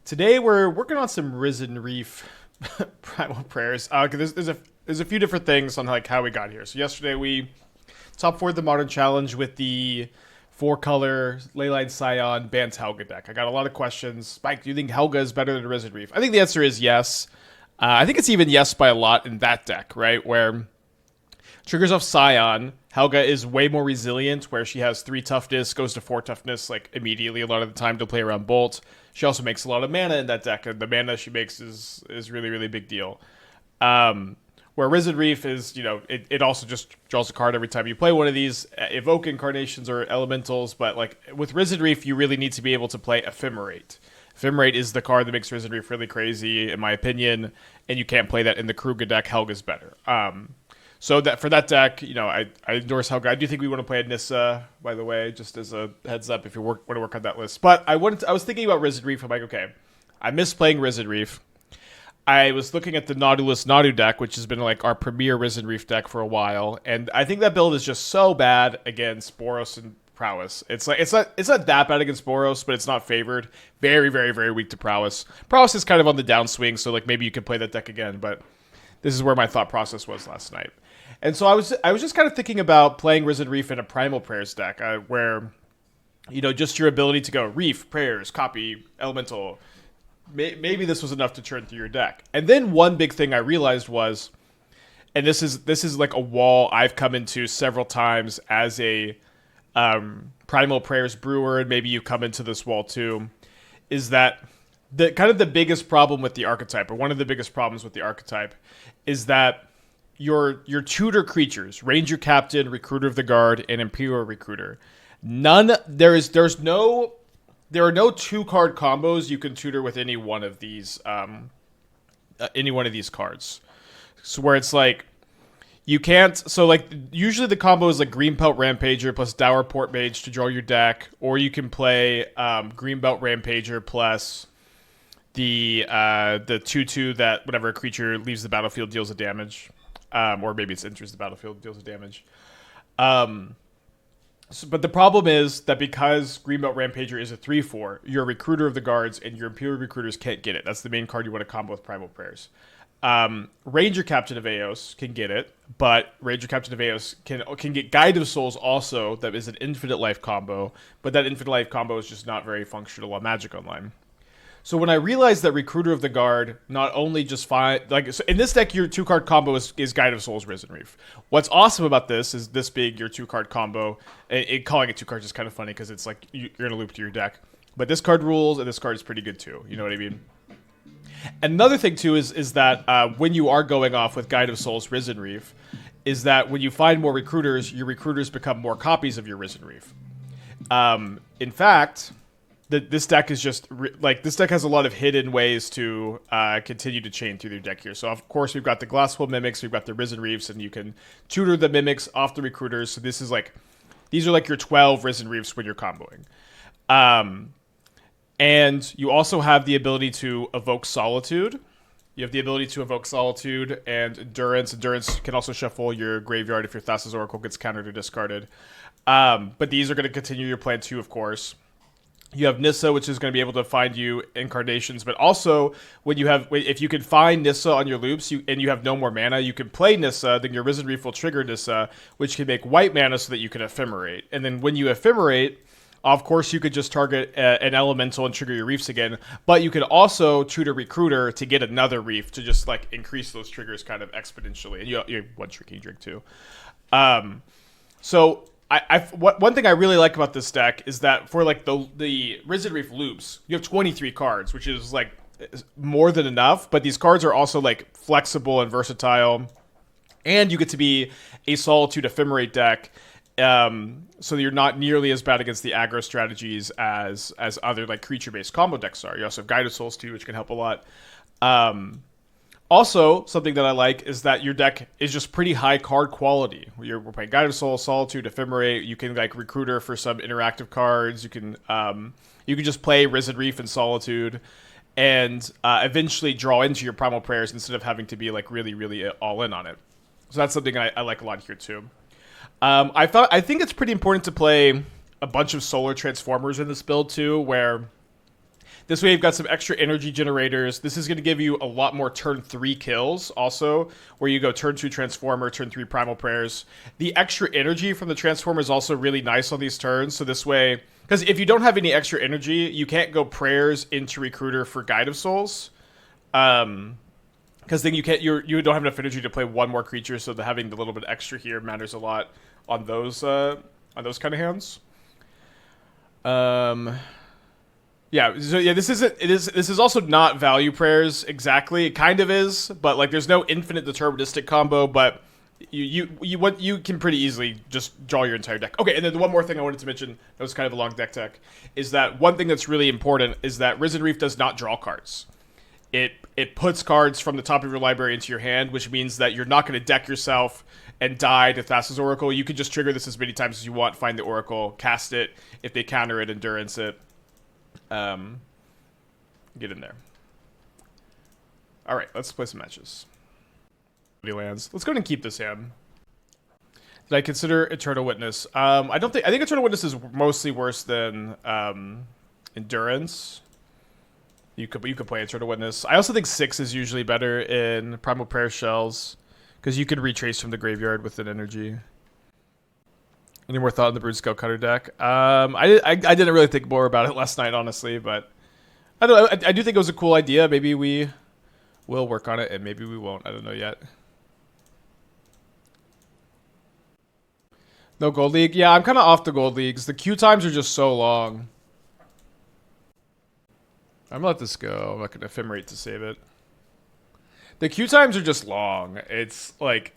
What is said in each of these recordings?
Today we're working on some Risen Reef Primal Prayers. There's a few different things on like how we got here. So yesterday we top 4 the Modern Challenge with the 4-color Leyline Scion Bant Helga deck. I got a lot of questions. Mike, do you think Helga is better than Risen Reef? I think the answer is yes. I think it's even yes by a lot in that deck, right? Where triggers off Scion, Helga is way more resilient, where she has 3 toughness, goes to 4 toughness like immediately a lot of the time to play around Bolt. She also makes a lot of mana in that deck, and the mana she makes is really, really big deal. Where Risen Reef is, it also just draws a card every time you play one of these. Evoke incarnations or elementals, but like with Risen Reef, you really need to be able to play Ephemerate. Ephemerate is the card that makes Risen Reef really crazy, in my opinion, and you can't play that in the Kruger deck. Helga's better. So that for that deck, I endorse Helga. I do think we want to play a Nissa, by the way, just as a heads up if you want to work on that list. But I was thinking about Risen Reef. I'm like, okay, I miss playing Risen Reef. I was looking at the Nautilus Nadu deck, which has been like our premier Risen Reef deck for a while, and I think that build is just so bad against Boros and Prowess. It's not that bad against Boros, but it's not favored. Very, very, very weak to Prowess. Prowess is kind of on the downswing, so like maybe you can play that deck again, but this is where my thought process was last night. And so I was just kind of thinking about playing Risen Reef in a Primal Prayers deck, where, just your ability to go Reef, Prayers, copy, Elemental. Maybe this was enough to churn through your deck. And then one big thing I realized was, and this is like a wall I've come into several times as a Primal Prayers brewer, and maybe you come into this wall too, is that the biggest problem with the archetype, or one of the biggest problems with the archetype, is that your tutor creatures, Ranger Captain, Recruiter of the Guard, and Imperial Recruiter, there are no 2-card combos you can tutor with any one of these cards. So where it's like you can't. So like usually the combo is like Greenbelt Rampager plus Dourport Mage to draw your deck, or you can play Greenbelt Rampager plus the 2/2 that whenever a creature leaves the battlefield deals a damage. Or maybe it's enters the battlefield, deals damage. But the problem is that because Greenbelt Rampager is a 3/4, your Recruiter of the Guards and your Imperial Recruiters can't get it. That's the main card you want to combo with Primal Prayers. Ranger Captain of Eos can get it, but Ranger Captain of Eos can get Guide of Souls also. That is an infinite life combo, but that infinite life combo is just not very functional on Magic Online. So when I realized that Recruiter of the Guard not only just fine, so in this deck, your 2-card combo is Guide of Souls, Risen Reef. What's awesome about this is this being your 2-card combo. Calling it 2 cards is kind of funny because it's like you're going to loop to your deck. But this card rules, and this card is pretty good too. You know what I mean? Another thing too is that when you are going off with Guide of Souls, Risen Reef, is that when you find more recruiters, your recruiters become more copies of your Risen Reef. In fact, this deck is just this deck has a lot of hidden ways to continue to chain through your deck here. So of course we've got the Glasspool Mimics, we've got the Risen Reefs, and you can tutor the Mimics off the recruiters. So these are like your 12 Risen Reefs when you're comboing. And you also have the ability to evoke Solitude. You have the ability to evoke Solitude and Endurance. Endurance can also shuffle your graveyard if your Thassa's Oracle gets countered or discarded. But these are going to continue your plan too, of course. You have Nissa, which is going to be able to find you incarnations, but also if you can find Nissa on your loops and you have no more mana, you can play Nissa, then your Risen Reef will trigger Nissa, which can make white mana so that you can Ephemerate. And then when you Ephemerate, of course you could just target an elemental and trigger your reefs again, but you could also tutor Recruiter to get another reef to just like increase those triggers kind of exponentially. And you have one Shrieking Drake too. So one thing I really like about this deck is that for like the Risen Reef loops, you have 23 cards, which is like more than enough. But these cards are also like flexible and versatile, and you get to be a Solitude Ephemerate deck, so that you're not nearly as bad against the aggro strategies as other like creature-based combo decks are. You also have Guide of Souls too, which can help a lot. Also, something that I like is that your deck is just pretty high card quality. We're playing Guide of Soul, Solitude, Ephemerate. You can like Recruiter for some interactive cards. You can just play Risen Reef and Solitude, and eventually draw into your Primal Prayers instead of having to be like really, really all in on it. So that's something I like a lot here too. I think it's pretty important to play a bunch of Solar Transformers in this build too, where This way you've got some extra energy generators. This is going to give you a lot more turn 3 kills also, where you go turn 2 Transformer, turn 3 Primal Prayers. The extra energy from the Transformer is also really nice on these turns, so this way... Because if you don't have any extra energy, you can't go Prayers into Recruiter for Guide of Souls. Because then you don't have enough energy to play one more creature, so having the little bit extra here matters a lot on those kind of hands. Yeah, so yeah, this is also not value prayers exactly. It kind of is, but like there's no infinite deterministic combo, but you can pretty easily just draw your entire deck. Okay, and then the one more thing I wanted to mention that was kind of a long deck tech is that one thing that's really important is that Risen Reef does not draw cards. It puts cards from the top of your library into your hand, which means that you're not going to deck yourself and die to Thassa's Oracle. You can just trigger this as many times as you want, find the Oracle, cast it. If they counter it, endurance it. Get in there. All right, let's play some matches. Lands. Let's go ahead and keep this hand. Did I consider Eternal Witness? I think Eternal Witness is mostly worse than Endurance. You could play Eternal Witness. I also think 6 is usually better in Primal Prayer Shells because you could retrace from the graveyard with an energy. Any more thought on the Brood Skull Cutter deck? I didn't really think more about it last night, honestly, but I don't know. I do think it was a cool idea. Maybe we will work on it, and maybe we won't. I don't know yet. No Gold League? Yeah, I'm kind of off the Gold Leagues. The queue times are just so long. I'm gonna let this go. I'm not gonna Ephemerate to save it. The queue times are just long. It's like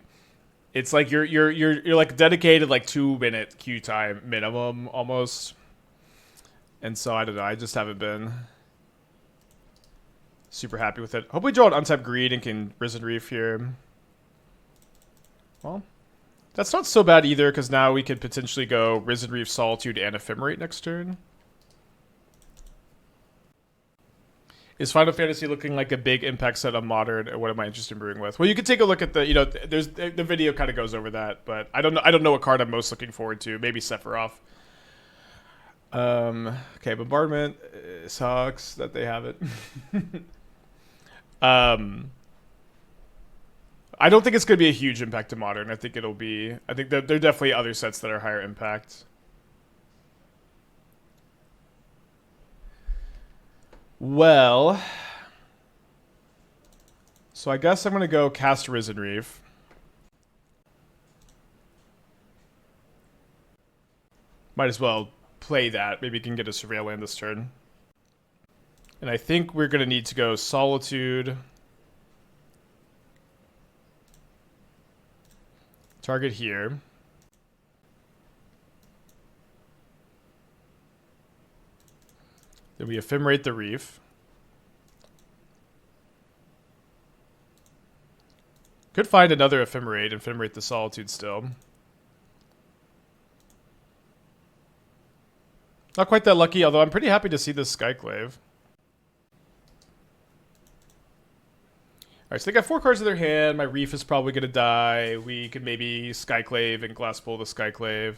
you're like dedicated like 2-minute queue time minimum almost. And so I don't know. I just haven't been super happy with it. Hope we draw an untapped Greed and can Risen Reef here. Well, that's not so bad either because now we could potentially go Risen Reef, Solitude, and Ephemerate next turn. Is Final Fantasy looking like a big impact set on Modern, or what am I interested in brewing with? Well, you could take a look at the, there's the video kind of goes over that, but I don't know what card I'm most looking forward to. Maybe Sephiroth. Okay, Bombardment sucks that they have it. I don't think it's going to be a huge impact to Modern. I think that there are definitely other sets that are higher impact. Well, so I guess I'm going to go cast Risen Reef. Might as well play that. Maybe you can get a Surveil land this turn. And I think we're going to need to go Solitude. Target here. Then we Ephemerate the Reef. Could find another Ephemerate the Solitude still. Not quite that lucky, although I'm pretty happy to see this Skyclave. Alright, so they got 4 cards in their hand. My Reef is probably going to die. We could maybe Skyclave and Glasspool the Skyclave.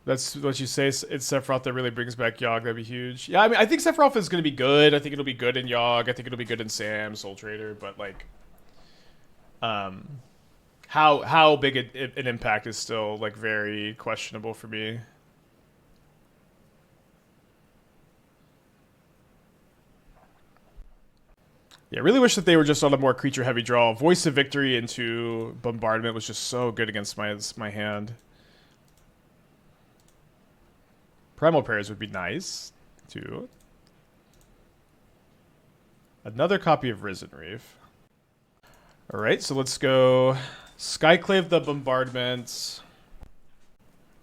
That's what you say. It's Sephiroth that really brings back Yogg. That'd be huge. Yeah, I mean, I think Sephiroth is going to be good. I think it'll be good in Yogg. I think it'll be good in Sam, Soul Trader. But like, how big an impact is still like very questionable for me. Yeah, I really wish that they were just on a more creature-heavy draw. Voice of Victory into Bombardment was just so good against my hand. Primal Prayers would be nice, too. Another copy of Risen Reef. Alright, so let's go Skyclave the Bombardment.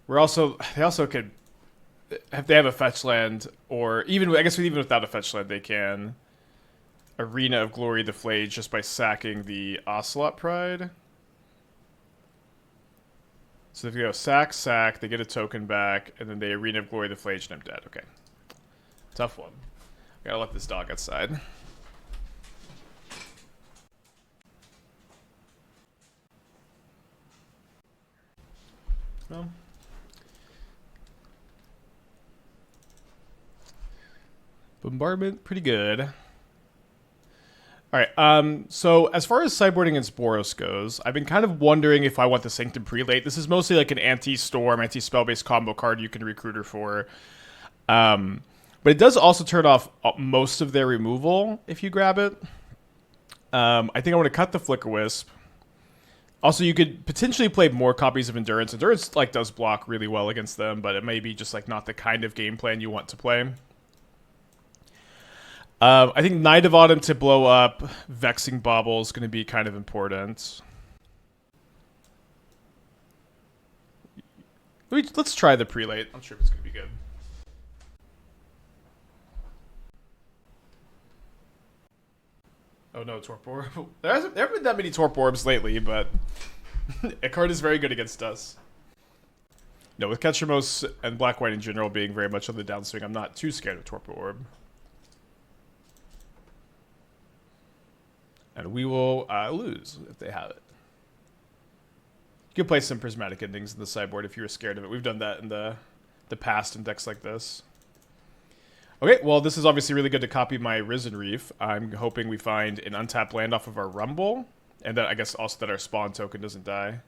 They also could, if they have a fetch land, or even, I guess even without a fetch land, they can Arena of Glory the Flage just by sacking the Ocelot Pride. So if you go sack, they get a token back, and then they Arena of Glory the Flage, and I'm dead. Okay. Tough one. Gotta let this dog outside. Well. Bombardment, pretty good. Alright, so as far as sideboarding against Boros goes, I've been kind of wondering if I want the Sanctum Prelate. This is mostly like an anti-storm, anti-spell-based combo card you can recruit her for. But it does also turn off most of their removal if you grab it. I think I want to cut the Flickerwisp. Also, you could potentially play more copies of Endurance. Endurance like does block really well against them, but it may be just like not the kind of game plan you want to play. I think Knight of Autumn to blow up Vexing Bauble is going to be kind of important. Let's try the Prelate. I'm sure it's going to be good. Oh no, Torp Orb. There haven't been that many Torp Orbs lately, but a card is very good against us. No, with Ketchamos and Black-White in general being very much on the downswing, I'm not too scared of Torp Orb. And we will lose if they have it. You can play some Prismatic Endings in the sideboard if you were scared of it. We've done that in the past in decks like this. Okay, well, this is obviously really good to copy my Risen Reef. I'm hoping we find an untapped land off of our Rumble, and that I guess also that our Spawn token doesn't die.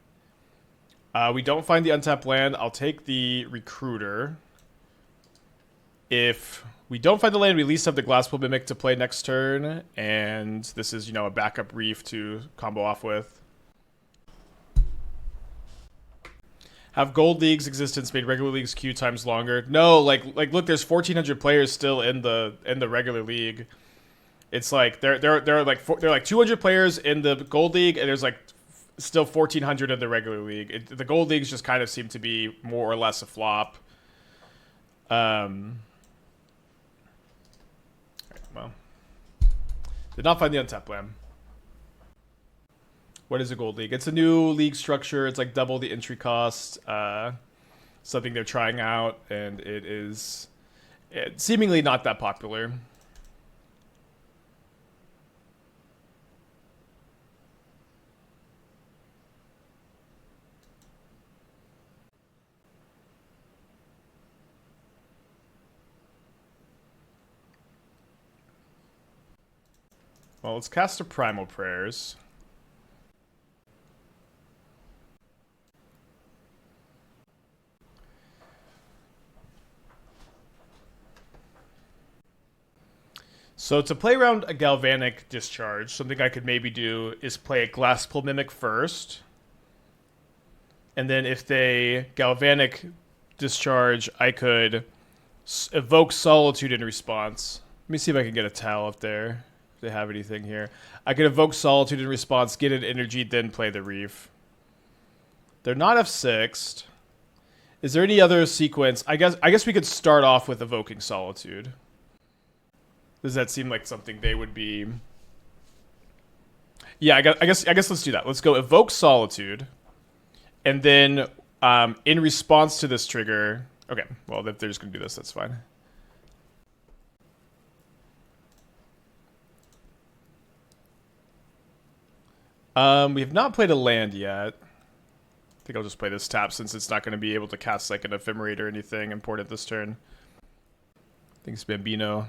We don't find the untapped land. I'll take the Recruiter. If we don't find the land, we at least have the Glasspool Mimic to play next turn, and this is, you know, a backup Reef to combo off with. Have Gold League's existence made regular league's queue times longer? No, like look, there's 1,400 players still in the regular league. It's like there are like 200 players in the Gold League, and there's like still 1,400 in the regular league. The Gold Leagues just kind of seem to be more or less a flop. Well, did not find the untapped land. What is a Gold League? It's a new league structure. It's like double the entry cost. Something they're trying out, and it's seemingly not that popular. Well, let's cast a Primal Prayers. So to play around a Galvanic Discharge, something I could maybe do is play a Glasspool Mimic first. And then if they Galvanic Discharge, I could evoke Solitude in response. Let me see if I can get a towel up there. If they have anything here. I could evoke Solitude in response, get an energy, then play the Reef. They're not F6'd. Is there any other sequence? I guess we could start off with evoking Solitude. Does that seem like something they would be? Yeah, I guess let's do that. Let's go evoke Solitude, and then in response to this trigger. Okay, well if they're just gonna do this, that's fine. We have not played a land yet. I think I'll just play this tap since it's not going to be able to cast like an Ephemerate or anything important this turn. I think it's Bambino.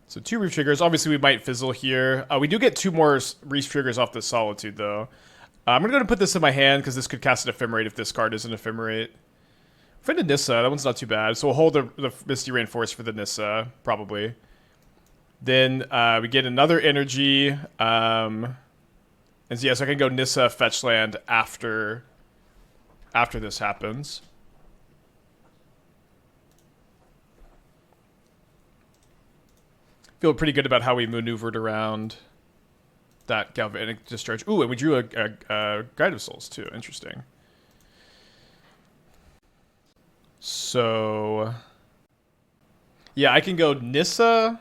So 2 Reef triggers. Obviously, we might fizzle here. We do get 2 more Reef triggers off the Solitude, though. I'm going to put this in my hand because this could cast an Ephemerate if this card is an Ephemerate. Friend of Nissa, that one's not too bad. So we'll hold the Misty Rainforest for the Nissa, probably. Then we get another energy. And so, yeah, so I can go Nissa fetch land after this happens. Feel pretty good about how we maneuvered around that Galvanic Discharge. Ooh, and we drew a Guide of Souls, too. Interesting. So, yeah, I can go Nissa,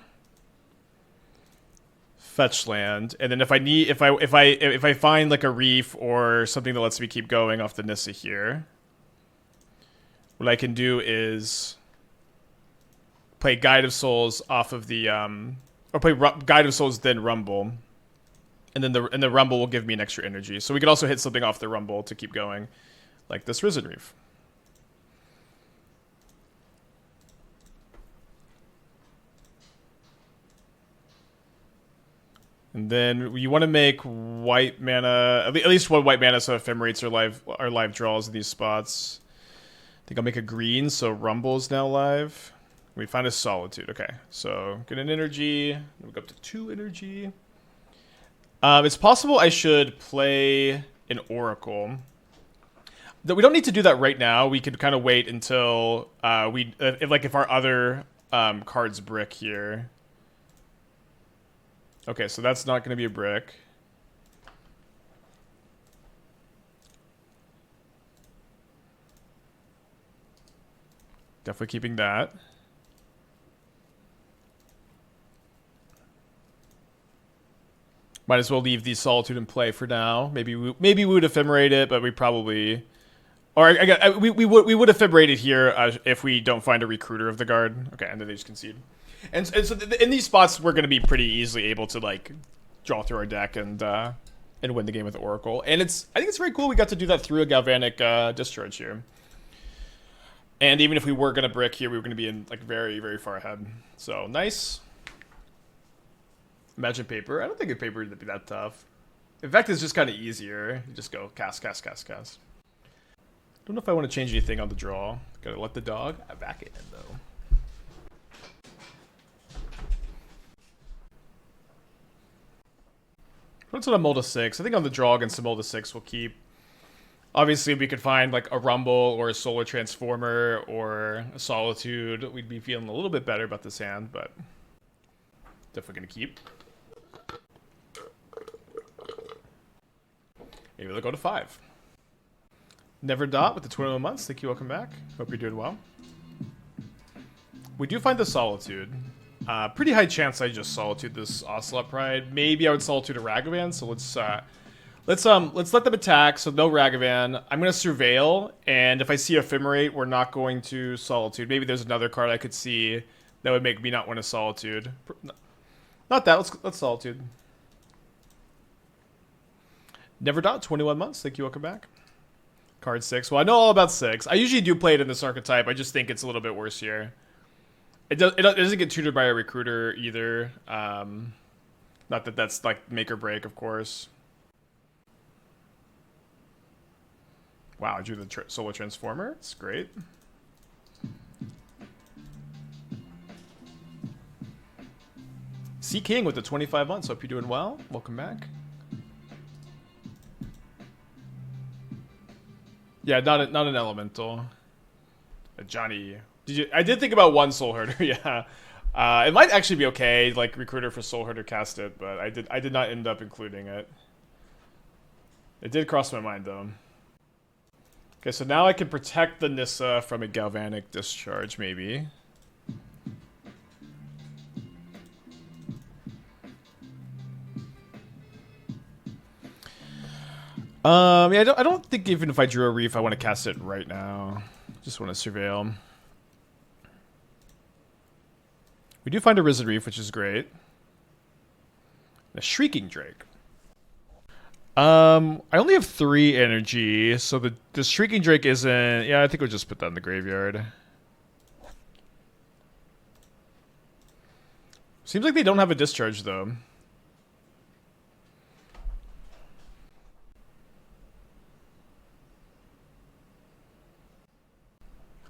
fetch land, and then if I find like a Reef or something that lets me keep going off the Nissa here, what I can do is play Guide of Souls off of the or play Guide of Souls then Rumble, and then the Rumble will give me an extra energy. So we could also hit something off the Rumble to keep going, like this Risen Reef. And then you want to make white mana, at least one white mana, so Ephemerates are live draws in these spots. I think I'll make a green, so Rumble is now live. We find a Solitude. Okay, so get an energy. We go up to 2 energy. It's possible I should play an Oracle. We don't need to do that right now. We could kind of wait until if our other cards brick here. Okay, so that's not going to be a brick. Definitely keeping that. Might as well leave the Solitude in play for now. Maybe we would ephemerate it, but we probably, or we would ephemerate it here if we don't find a recruiter of the guard. Okay, and then they just concede. And so in these spots, we're going to be pretty easily able to like draw through our deck and win the game with Oracle. And I think it's very cool we got to do that through a Galvanic Discharge here. And even if we were going to brick here, we were going to be in like very, very far ahead. So nice. Imagine paper. I don't think a paper would be that tough. In fact, it's just kind of easier. You just go cast. Don't know if I want to change anything on the draw. Gotta let the dog back it in though. What's on a Molda 6? I think on the draw against the Molda 6 we'll keep. Obviously, we could find like a Rumble or a Solar Transformer or a Solitude. We'd be feeling a little bit better about this hand, but definitely going to keep. Maybe they'll go to 5. Never Dot with the 21 months. Thank you. Welcome back. Hope you're doing well. We do find the Solitude. Pretty high chance I just Solitude this Ocelot Pride. Maybe I would Solitude a Ragavan. So let's let them attack. So no Ragavan. I'm gonna Surveil, and if I see Ephemerate, we're not going to Solitude. Maybe there's another card I could see that would make me not want to Solitude. Not that. Let's Solitude. Never Dot 21 months. Thank you. Welcome back. Card 6. Well, I know all about 6. I usually do play it in this archetype. I just think it's a little bit worse here. It doesn't get tutored by a recruiter either. Not that that's like make or break, of course. Wow, I drew the Solar Transformer. It's great. Sea King with the 25 months. Hope you're doing well. Welcome back. Yeah, not an elemental. Johnny. I did think about one Soul Herder, yeah. It might actually be okay, like recruiter for Soul Herder cast it, but I did not end up including it. It did cross my mind though. Okay, so now I can protect the Nissa from a Galvanic Discharge, maybe. Yeah, I don't think even if I drew a Reef, I want to cast it right now. Just want to Surveil. We do find a Risen Reef, which is great. A Shrieking Drake. I only have 3 energy, so the Shrieking Drake isn't... Yeah, I think we'll just put that in the graveyard. Seems like they don't have a discharge, though.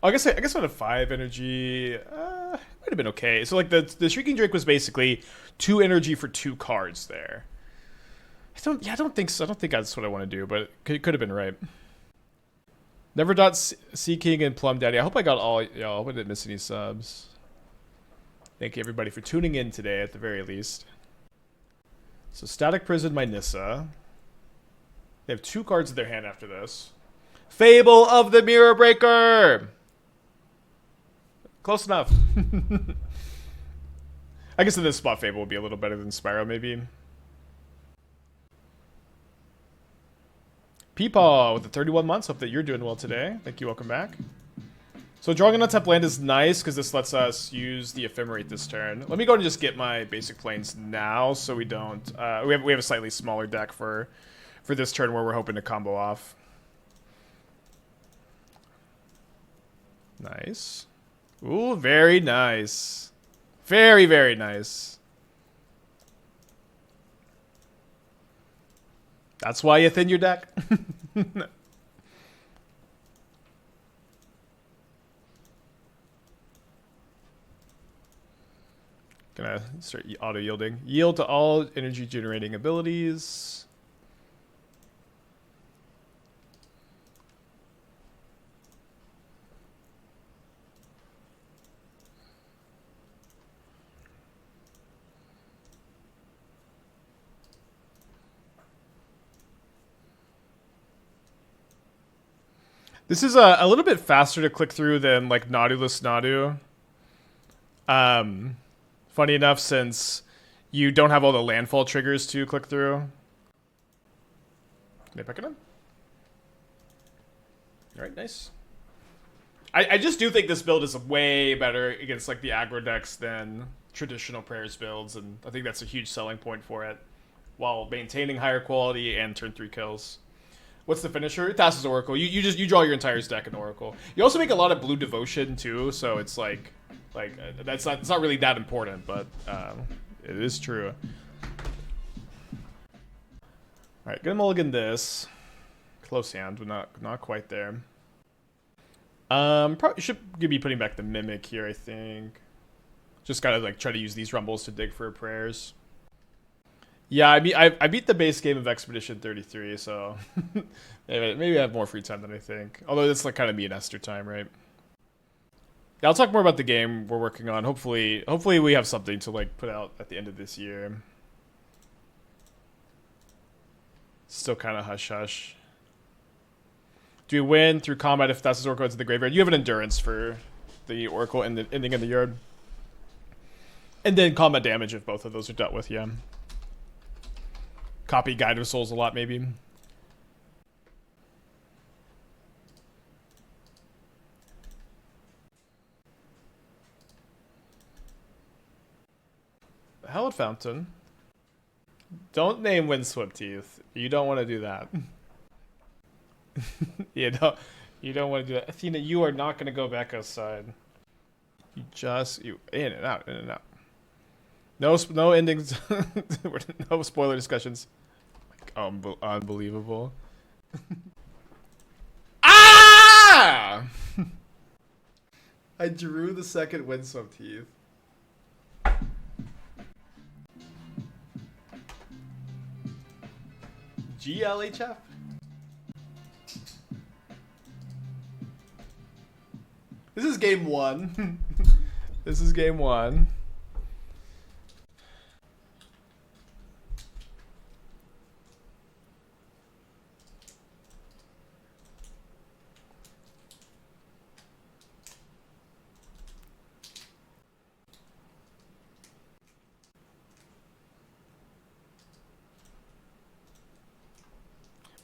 Oh, I guess on a 5 energy, might have been okay. So like the Shrieking Drake was basically 2 energy for 2 cards there. I don't think so. I don't think that's what I want to do, but it could have been right. Never Dot Sea King and Plum Daddy. I hope I got all y'all. I hope I didn't miss any subs. Thank you everybody for tuning in today at the very least. So Static Prison, my Nissa. They have 2 cards in their hand after this. Fable of the Mirror Breaker. Close enough. I guess in this spot, Fable would be a little better than Spyro, maybe. Peepaw with the 31 months. Hope that you're doing well today. Thank you. Welcome back. So drawing an untap land is nice because this lets us use the Ephemerate this turn. Let me go and just get my basic planes now so we don't... we have a slightly smaller deck for this turn where we're hoping to combo off. Nice. Ooh, very nice. Very, very nice. That's why you thin your deck. Gonna start auto yielding. Yield to all energy generating abilities. This is a little bit faster to click through than like Nautilus Nadu. Funny enough, since you don't have all the landfall triggers to click through. Can they pick it up? Alright, nice. I just do think this build is way better against like the aggro decks than traditional prayers builds, and I think that's a huge selling point for it, while maintaining higher quality and turn 3 kills. What's the finisher? Thassa's Oracle. You draw your entire deck in Oracle. You also make a lot of blue devotion too, so it's like it's not really that important, but it is true. All right, gonna mulligan this. Close hand, but not quite there. Probably should be putting back the Mimic here, I think. Just gotta like try to use these rumbles to dig for prayers. Yeah, I beat the base game of Expedition 33, so maybe I have more free time than I think. Although it's like kind of me and Esther time, right? Yeah, I'll talk more about the game we're working on. Hopefully we have something to like put out at the end of this year. Still kind of hush hush. Do we win through combat if Thassa's Oracle is in the graveyard? You have an endurance for the Oracle and the ending in the yard, and then combat damage if both of those are dealt with. Yeah. Copy Guide of Souls a lot, maybe. Hallowed Fountain. Don't name Windswept Heath. You don't want to do that. You don't want to do that. Athena, you are not going to go back outside. You in and out, in and out. No endings. No spoiler discussions. Unbelievable. Ah! I drew the second Windswept Heath. GLHF? This is game one. This is game one.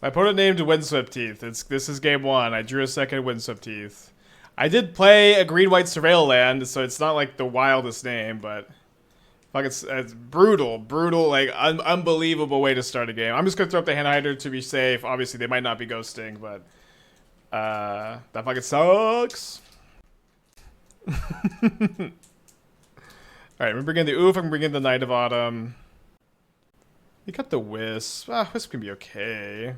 My opponent named Windswept Heath. This is game one. I drew a second Windswept Heath. I did play a green-white surveil land, so it's not like the wildest name, but fuck, it's brutal, like unbelievable way to start a game. I'm just gonna throw up the hand hider to be safe. Obviously, they might not be ghosting, but that fucking sucks. All right, we're bringing the Ouphe. I'm bringing the Knight of Autumn. We got the Wisp. Wisp can be okay.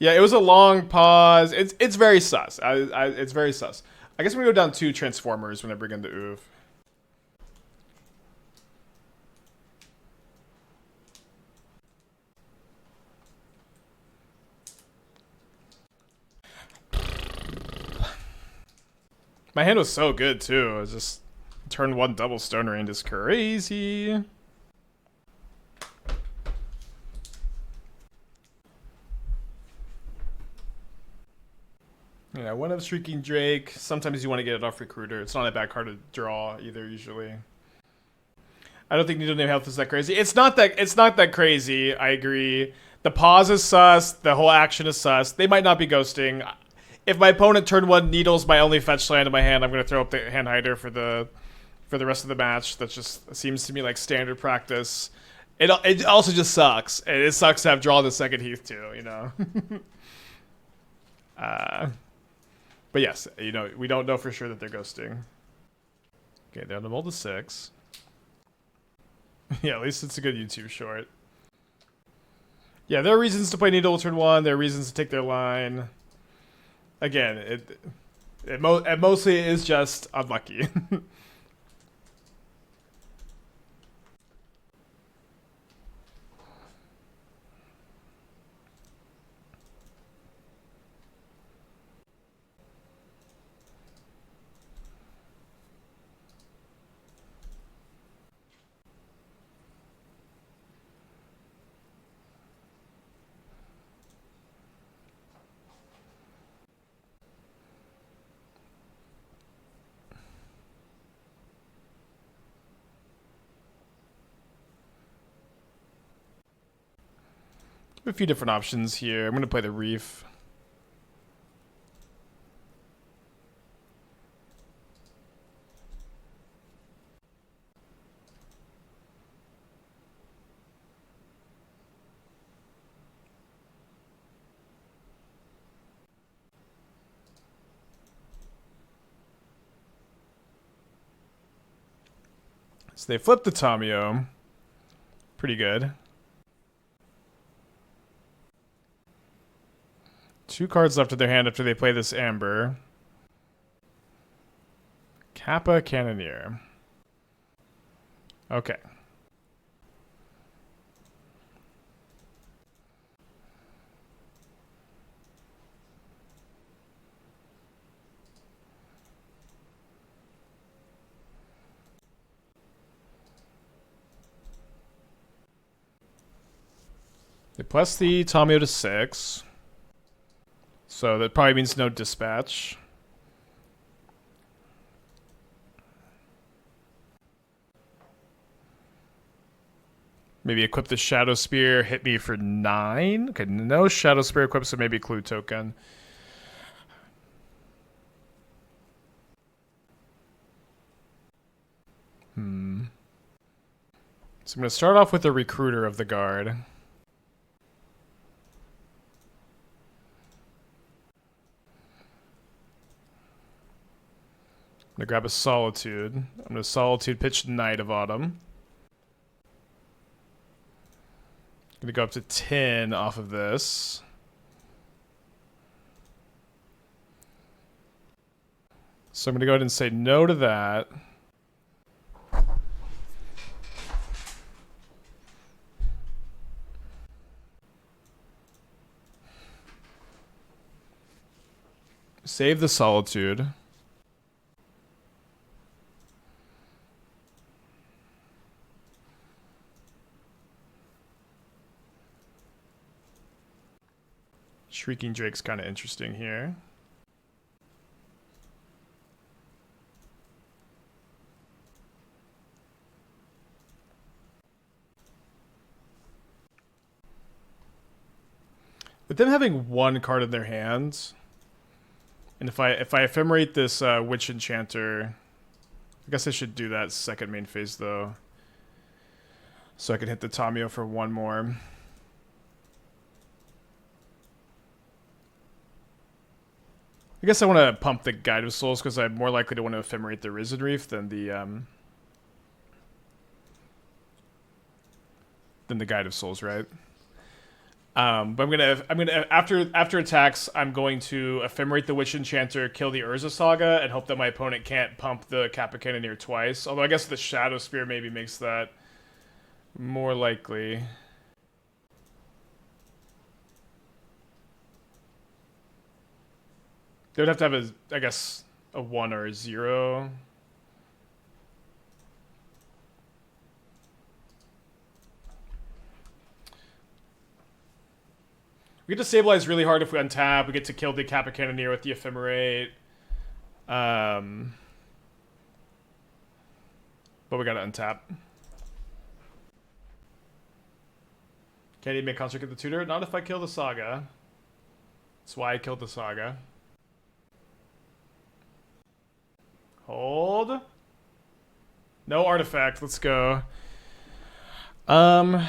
Yeah, it was a long pause. It's very sus. It's very sus. I guess we go down 2 Transformers when I bring in the Ouphe. My hand was so good too. It was just turn 1 double Stone Rain is crazy. Yeah, one of Shrieking Drake. Sometimes you want to get it off Recruiter. It's not a bad card to draw either, usually. I don't think Needle Name Health is that crazy. It's not that crazy, I agree. The pause is sus, the whole action is sus. They might not be ghosting. If my opponent turn 1 Needles my only fetch land in my hand, I'm gonna throw up the hand hider for the rest of the match. That just seems to me like standard practice. It also just sucks. It sucks to have draw the second Heath too, you know. But yes, you know, we don't know for sure that they're ghosting. Okay, they're on the mold to 6. Yeah, at least it's a good YouTube short. Yeah, there are reasons to play Needle turn 1. There are reasons to take their line. Again, it mostly is just unlucky. A few different options here. I'm going to play the Reef. So they flipped the Tamiyo. Pretty good. 2 cards left in their hand after they play this Amber. Kappa Cannoneer. Okay. They plus the Tamiyo to 6. So that probably means no dispatch. Maybe equip the Shadow Spear, hit me for 9. Okay, no Shadow Spear equipped, so maybe Clue Token. So I'm going to start off with the Recruiter of the Guard. I'm going to grab a Solitude. I'm going to Solitude pitch Night of Autumn. I'm going to go up to 10 off of this. So I'm going to go ahead and say no to that. Save the Solitude. Shrieking Drake's kind of interesting here. With them having 1 card in their hands, and if I ephemerate this Witch Enchanter, I guess I should do that second main phase though, so I can hit the Tamiyo for 1 more. I guess I want to pump the Guide of Souls because I'm more likely to want to ephemerate the Risen Reef than the Guide of Souls, right? But I'm gonna after attacks, I'm going to ephemerate the Witch Enchanter, kill the Urza Saga, and hope that my opponent can't pump the Kappa Cannoneer twice. Although I guess the Shadow Spear maybe makes that more likely. They would have to have I guess, a 1 or a 0. We get to stabilize really hard if we untap. We get to kill the Kappa Cannoneer with the Ephemerate. But we gotta untap. Can't even make construct of the tutor? Not if I kill the Saga. That's why I killed the Saga. Hold. No artifact. Let's go. Yeah,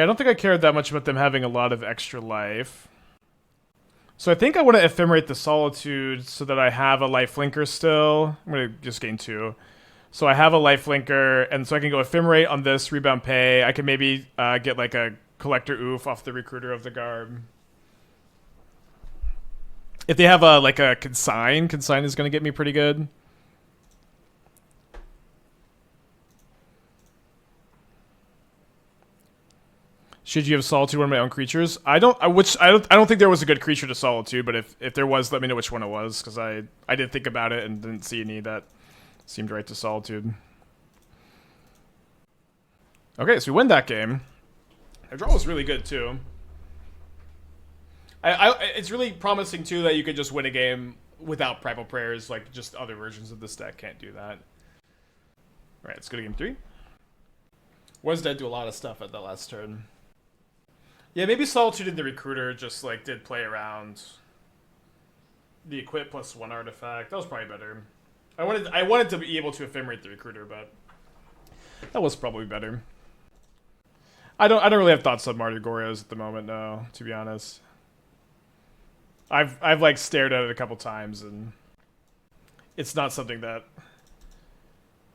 I don't think I cared that much about them having a lot of extra life. So I think I want to ephemerate the Solitude so that I have a lifelinker still. I'm going to just gain 2. So I have a lifelinker, and so I can go ephemerate on this, rebound pay. I can maybe get like a Collector Ouphe off the Recruiter of the Garb. If they have a like a Consign is going to get me pretty good. Should you have Solitude one of my own creatures? I don't think there was a good creature to Solitude, but if there was, let me know which one it was, because I did think about it and didn't see any that seemed right to Solitude. Okay, so we win that game. Our draw was really good too. It's really promising too that you could just win a game without Primal Prayers. Like just other versions of this deck can't do that. All right, let's go to game 3. Was dead do a lot of stuff at that last turn. Yeah, maybe Solitude and the Recruiter just like did play around the equip plus 1 artifact. That was probably better. I wanted to be able to Ephemerate the Recruiter, but that was probably better. I don't really have thoughts on Mardu Gorios at the moment, no, to be honest. I've like stared at it a couple times and it's not something that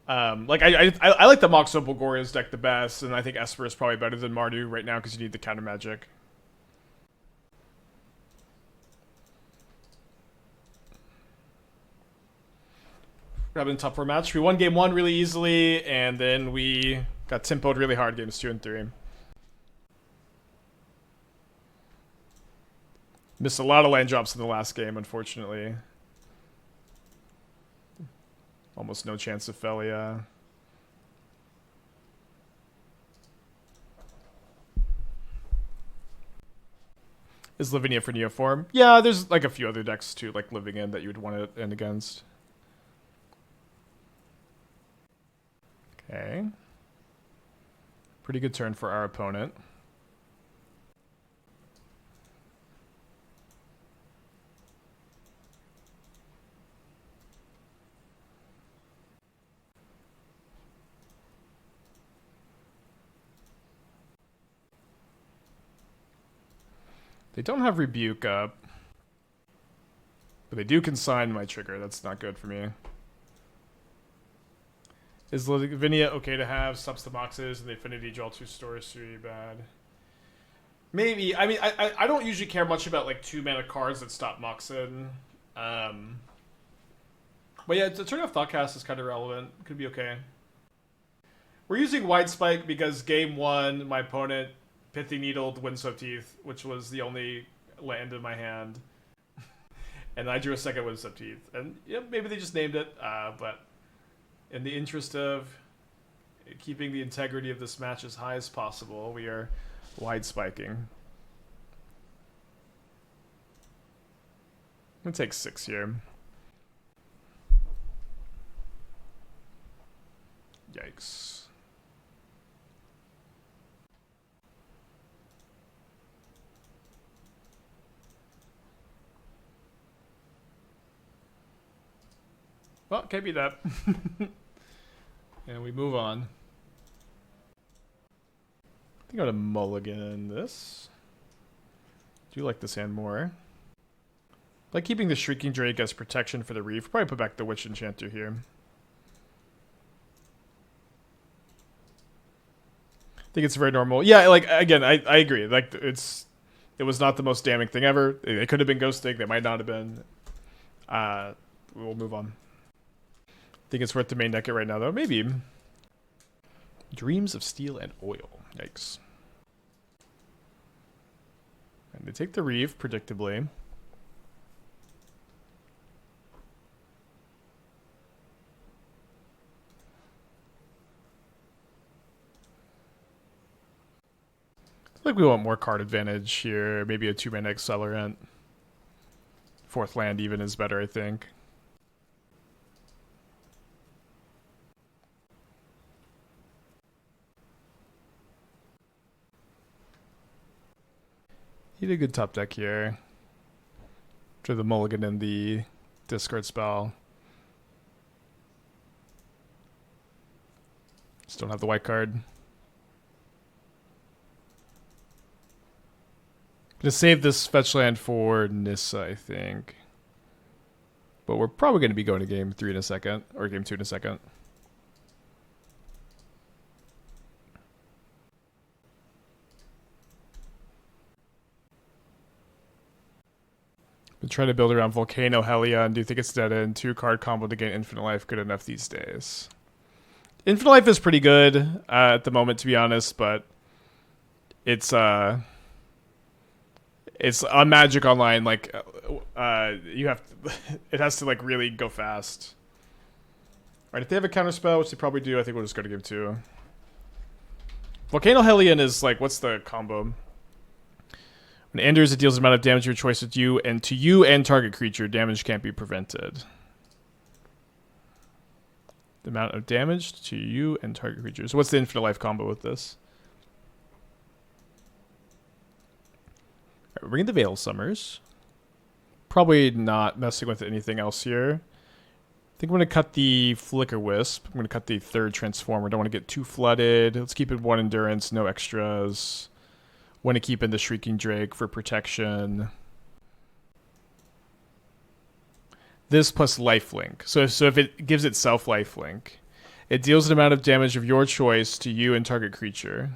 like I like the Mox Opal Gorios deck the best, and I think Esper is probably better than Mardu right now because you need the counter magic. That been a tough for match. We won game 1 really easily, and then we got tempoed really hard games 2 and 3. Missed a lot of land drops in the last game, unfortunately. Almost no chance of Felia. Is Lavinia for Neoform? Yeah, there's like a few other decks too, like Living In, that you would want to end against. Okay. Pretty good turn for our opponent. They don't have Rebuke up. But they do Consign my trigger. That's not good for me. Is Lavinia okay to have? Stops the boxes and the Affinity draw 2 stories really bad. Maybe. I mean, I don't usually care much about like 2-mana cards that stop Moxin. But yeah, turning off Thoughtcast is kind of relevant. Could be okay. We're using White Spike because game 1, my opponent Pithy Needled Windswept Heath, which was the only land in my hand. And I drew a second Windswept Heath. And yeah, maybe they just named it, but in the interest of keeping the integrity of this match as high as possible, we are wide spiking. I'm gonna take 6 here. Yikes. Well, can't be that. And we move on. I think I'm gonna mulligan this. Do like this hand more. Like keeping the Shrieking Drake as protection for the Reef. Probably put back the Witch Enchanter here. I think it's very normal. Yeah, like again, I agree. Like it was not the most damning thing ever. It could have been ghosting. They might not have been. We'll move on. Think it's worth the main deck it right now, though. Maybe. Dreams of Steel and Oil. Yikes. And they take the Reef, predictably. I feel like we want more card advantage here. Maybe a 2-mana Accelerant. 4th land even is better, I think. He did a good top deck here. After the mulligan and the discard spell. Just don't have the white card. Gonna save this fetch land for Nissa, I think. But we're probably gonna be going to game 3 in a second, or game 2 in a second. I'm trying to build around Volcano Hellion. Do you think it's dead end? 2-card combo to gain infinite life. Good enough these days. Infinite life is pretty good at the moment, to be honest, but it's on Magic Online. Like, you have to, it has to like really go fast. All right, if they have a counter spell, which they probably do, I think we'll just go to game 2. Volcano Hellion is like, what's the combo? When it enters, it deals the amount of damage of your choice to you and target creature. Damage can't be prevented. The amount of damage to you and target creatures. So what's the infinite life combo with this? Right, we're bringing the Veil Summers. Probably not messing with anything else here. I think I'm going to cut the Flickerwisp. I'm going to cut the 3rd Transformer. Don't want to get too flooded. Let's keep it 1 Endurance, no extras. Want to keep in the Shrieking Drake for protection. This plus lifelink. So if it gives itself lifelink, it deals an amount of damage of your choice to you and target creature.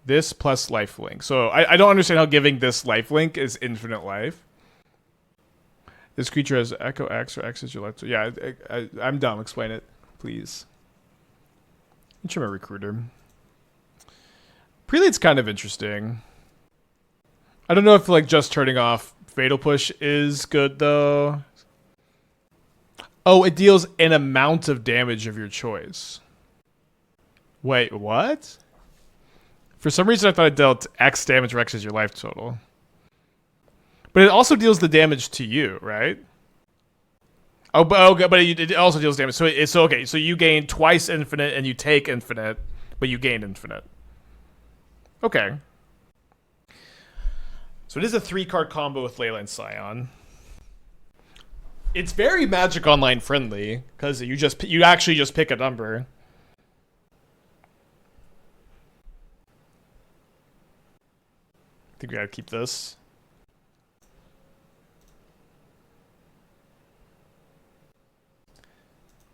This plus lifelink. So I don't understand how giving this lifelink is infinite life. This creature has Echo X or X is your life. So yeah, I'm dumb. Explain it, please. Trim a Recruiter. Prelate's kind of interesting. I don't know if like just turning off Fatal Push is good though. Oh, it deals an amount of damage of your choice. Wait, what? For some reason I thought it dealt X damage or X is your life total. But it also deals the damage to you, right? Oh, but it also deals damage. So it's okay. So you gain twice infinite and you take infinite, but you gain infinite. Okay. So it is a 3-card combo with Leyline Scion. It's very Magic Online friendly because you actually just pick a number. I think we gotta keep this.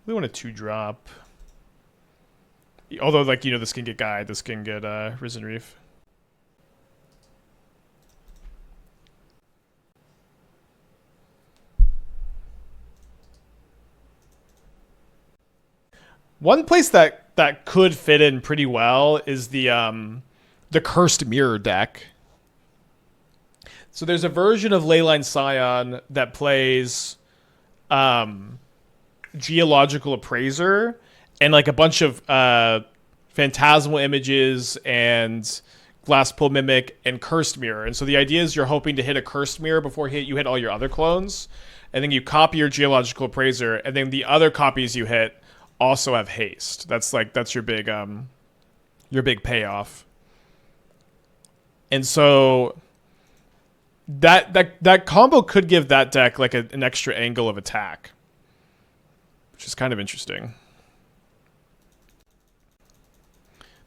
We want a 2-drop. Although, like, you know, this can get Guide, this can get Risen Reef. One place that could fit in pretty well is the Cursed Mirror deck. So there's a version of Leyline Scion that plays Geological Appraiser and like a bunch of Phantasmal Images and Glasspool Mimic and Cursed Mirror. And so the idea is you're hoping to hit a Cursed Mirror before you hit all your other clones. And then you copy your Geological Appraiser, and then the other copies you hit also have haste. That's your big payoff. And so that combo could give that deck like an extra angle of attack, which is kind of interesting.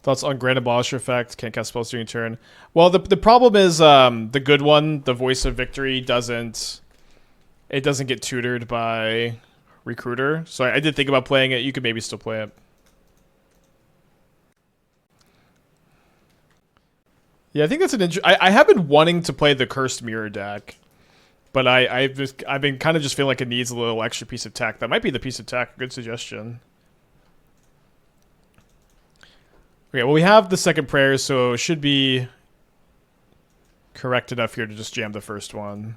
Thoughts on Grand Abolisher effect? Can't cast spells during turn. Well, the problem is the good one, the Voice of Victory, doesn't get tutored by Recruiter. So I did think about playing it. You could maybe still play it. Yeah, I think that's an I have been wanting to play the Cursed Mirror deck, but I've been kind of just feeling like it needs a little extra piece of tech. That might be the piece of tech. Good suggestion. Okay, well, we have the second prayer, so it should be correct enough here to just jam the first one.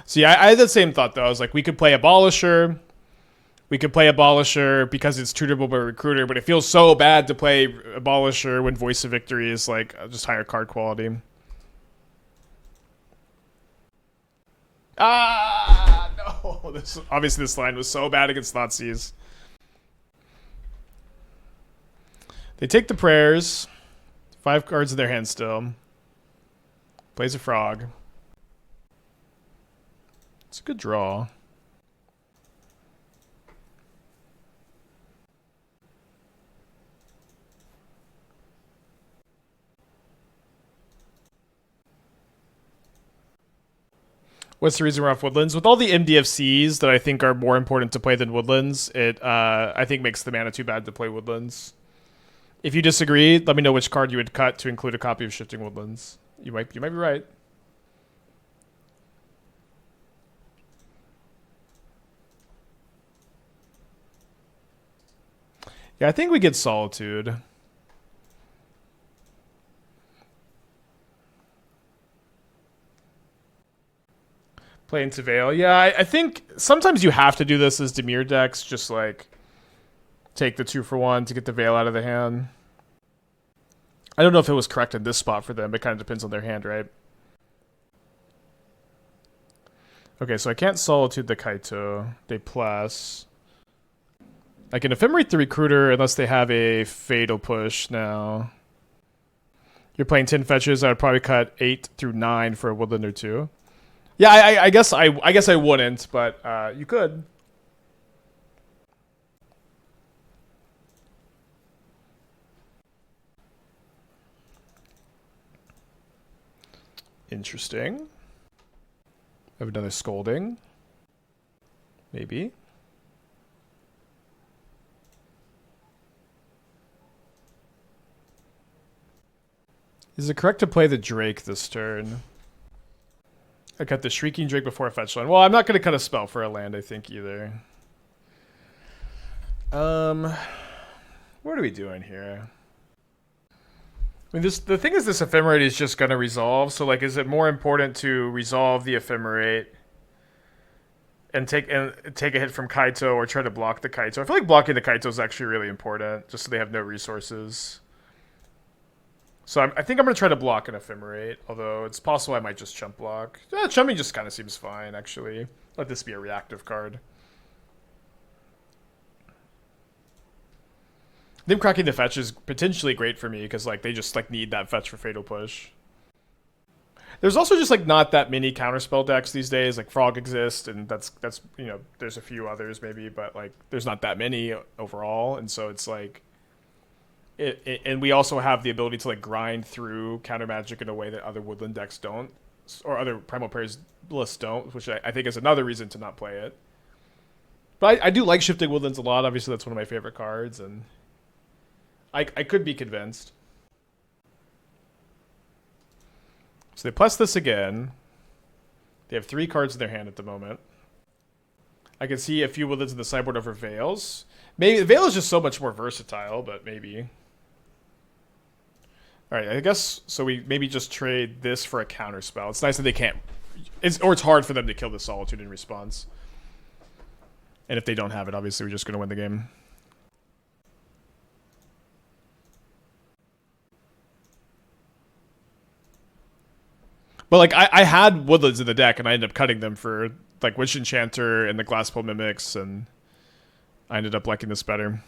See, I had the same thought, though. I was like, we could play Abolisher. We could play Abolisher because it's tutorable by Recruiter, but it feels so bad to play Abolisher when Voice of Victory is like just higher card quality. Ah, no. Obviously, this line was so bad against Thoughtseize. They take the prayers. 5 cards in their hand still. Plays a frog. It's a good draw. What's the reason we're off Woodlands? With all the MDFCs that I think are more important to play than Woodlands, it I think makes the mana too bad to play Woodlands. If you disagree, let me know which card you would cut to include a copy of Shifting Woodlands. You might be right. Yeah, I think we get Solitude. Play into Veil. Yeah, I think sometimes you have to do this as Dimir decks, just like take the 2-for-1 to get the Veil out of the hand. I don't know if it was correct in this spot for them. It kind of depends on their hand, right? Okay, so I can't Solitude the Kaito. They plus. I can Ephemerate the Recruiter unless they have a Fatal Push now. You're playing 10 fetches. I would probably cut 8 through 9 for a Woodland or 2. Yeah, I guess I wouldn't, but you could. Interesting. I have another Scolding. Maybe. Is it correct to play the Drake this turn? I cut the Shrieking Drake before a fetch land. Well, I'm not going to cut a spell for a land, I think, either. What are we doing here? I mean, the thing is, this Ephemerate is just going to resolve. So, like, is it more important to resolve the Ephemerate and take a hit from Kaito or try to block the Kaito? I feel like blocking the Kaito is actually really important, just so they have no resources. So I think I'm going to try to block an Ephemerate, although it's possible I might just chump block. Yeah, chumping just kind of seems fine, actually. Let this be a reactive card. Them cracking the fetch is potentially great for me, because like they just like need that fetch for Fatal Push. There's also just like not that many counterspell decks these days. Like Frog exists, and that's you know, there's a few others maybe, but like there's not that many overall, and so it's like and we also have the ability to like grind through counter magic in a way that other Woodland decks don't, or other Primal Prayers lists don't, which I think is another reason to not play it. But I do like Shifting Woodlands a lot. Obviously, that's one of my favorite cards, and I could be convinced. So they plus this again. They have 3 cards in their hand at the moment. I can see a few Woodlands in the sideboard over Veils. Maybe Veil is just so much more versatile, but maybe. Alright, I guess, so we maybe just trade this for a counter spell. It's nice that they can't, it's hard for them to kill the Solitude in response. And if they don't have it, obviously we're just going to win the game. But like, I had Woodlands in the deck, and I ended up cutting them for like Witch Enchanter and the Glasspool Mimics, and I ended up liking this better.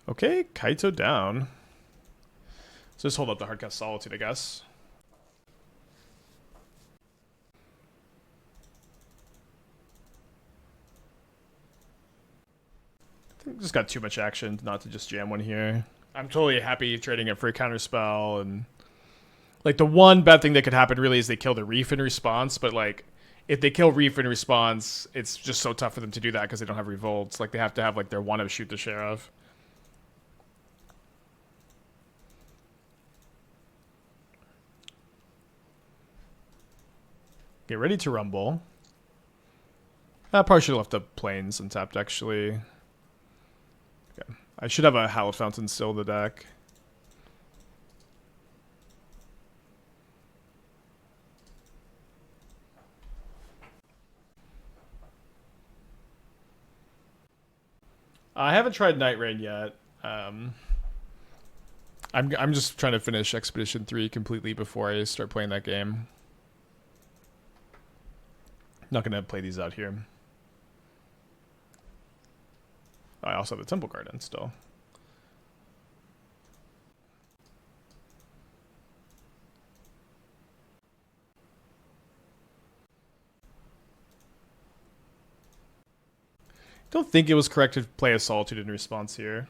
Okay, Kaito down. So just hold up the Hardcast Solitude, I guess. I think just got too much action not to just jam one here. I'm totally happy trading it for a counterspell, and like the one bad thing that could happen really is they kill the Reef in response, but like if they kill Reef in response, it's just so tough for them to do that because they don't have revolts. Like they have to have like their one of Shoot the Sheriff. Get ready to rumble. I probably should have left the plains untapped, actually. Okay. I should have a Hallowed Fountain still in the deck. I haven't tried Night Rain yet. I'm just trying to finish Expedition 3 completely before I start playing that game. Not gonna play these out here. I also have the Temple Garden still. Don't think it was correct to play a Solitude in response here.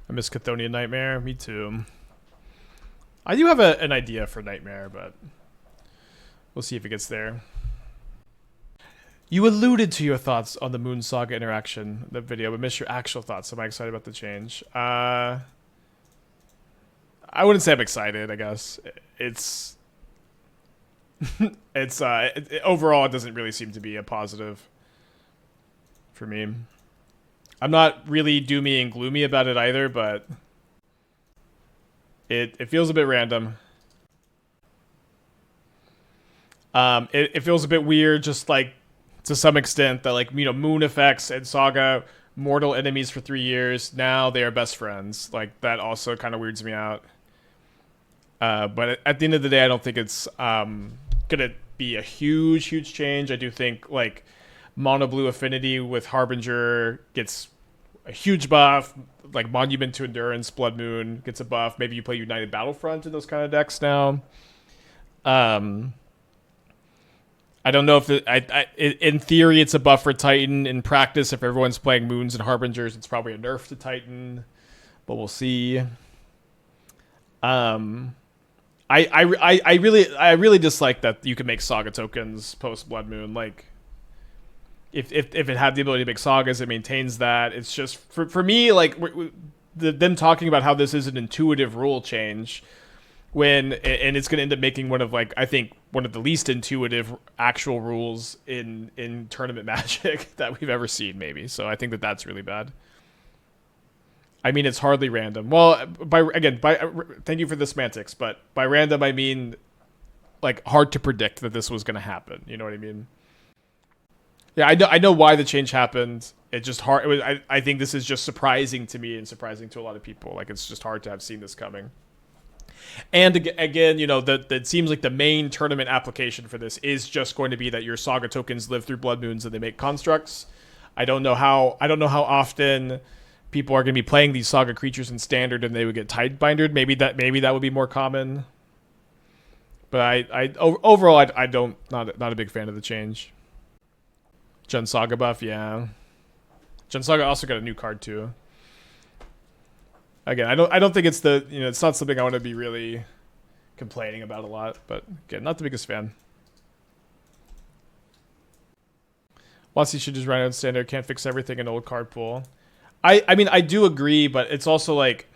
I miss Chthonian Nightmare. Me too. I do have an idea for Nightmare, but We'll see if it gets there. You alluded to your thoughts on the Moon Saga interaction, the video, but missed your actual thoughts. Am I excited about the change? I wouldn't say I'm excited, I guess. It's... overall, it doesn't really seem to be a positive for me. I'm not really doomy and gloomy about it either, but it feels a bit random. It feels a bit weird, just like to some extent, that like, you know, moon effects and Saga, mortal enemies for 3 years. Now they are best friends. Like, that also kind of weirds me out. But at the end of the day, I don't think it's gonna be a huge change. I do think like mono blue affinity with Harbinger gets a huge buff. Like Monument to Endurance, Blood Moon gets a buff. Maybe you play United Battlefront in those kind of decks now. I don't know if in theory it's a buff for Titan. In practice, if everyone's playing Moons and Harbingers, it's probably a nerf to Titan. But we'll see. I really dislike that you can make Saga tokens post Blood Moon. Like, if it had the ability to make Sagas, it maintains that. It's just for me, like them talking about how this is an intuitive rule change, and it's going to end up making one of, like, I think one of the least intuitive actual rules in tournament Magic that we've ever seen, maybe. So I think that's really bad. I mean, it's hardly random. Well, thank you for the semantics, but by random I mean like hard to predict that this was going to happen. You know what I mean? Yeah, I know why the change happened. It just hard. I think this is just surprising to me and surprising to a lot of people. Like, it's just hard to have seen this coming. And again, you know, that seems like the main tournament application for this is just going to be that your Saga tokens live through Blood Moons and they make constructs. I don't know how often people are going to be playing these Saga creatures in Standard and they would get Tidebindered. Maybe that would be more common. But overall, I don't not a big fan of the change. Jund Saga buff, yeah. Jund Saga also got a new card too. Again, I don't think it's it's not something I want to be really complaining about a lot, but again, not the biggest fan. Watsy should just run out Standard, can't fix everything in old card pool. I mean, I do agree, but it's also like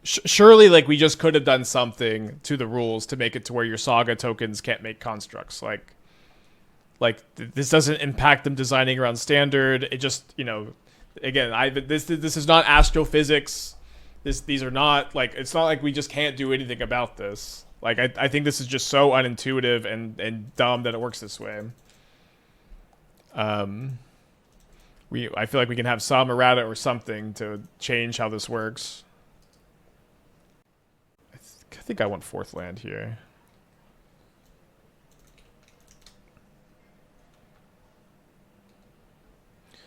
surely like we just could have done something to the rules to make it to where your Saga tokens can't make constructs. Like this doesn't impact them designing around Standard. It just, you know, again, this is not astrophysics. These are not like, it's not like we just can't do anything about this. Like I think this is just so unintuitive and dumb that it works this way. I feel like we can have some errata or something to change how this works. I think I want 4th land here.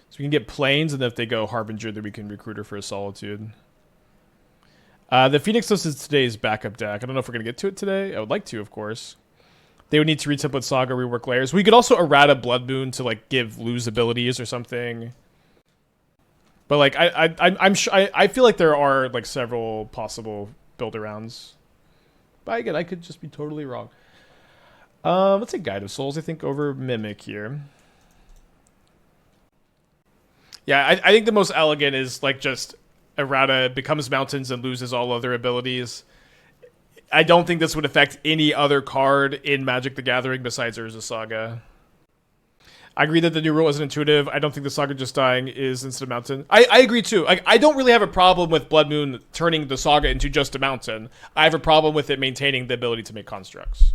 So we can get Plains, and if they go Harbinger, then we can Recruiter for a Solitude. The Phoenix Ghost is today's backup deck. I don't know if we're going to get to it today. I would like to, of course. They would need to retemplate Saga, rework layers. We could also errata Blood Moon to like give lose abilities or something. But like I'm sure I feel like there are like several possible build arounds. But again, I could just be totally wrong. Let's say Guide of Souls, I think, over Mimic here. Yeah, I think the most elegant is like just errata becomes mountains and loses all other abilities. I don't think this would affect any other card in Magic the Gathering besides Urza Saga. I agree that the new rule isn't intuitive. I don't think the Saga just dying is instant mountain. I agree too. I don't really have a problem with Blood Moon turning the Saga into just a mountain. I have a problem with it maintaining the ability to make constructs.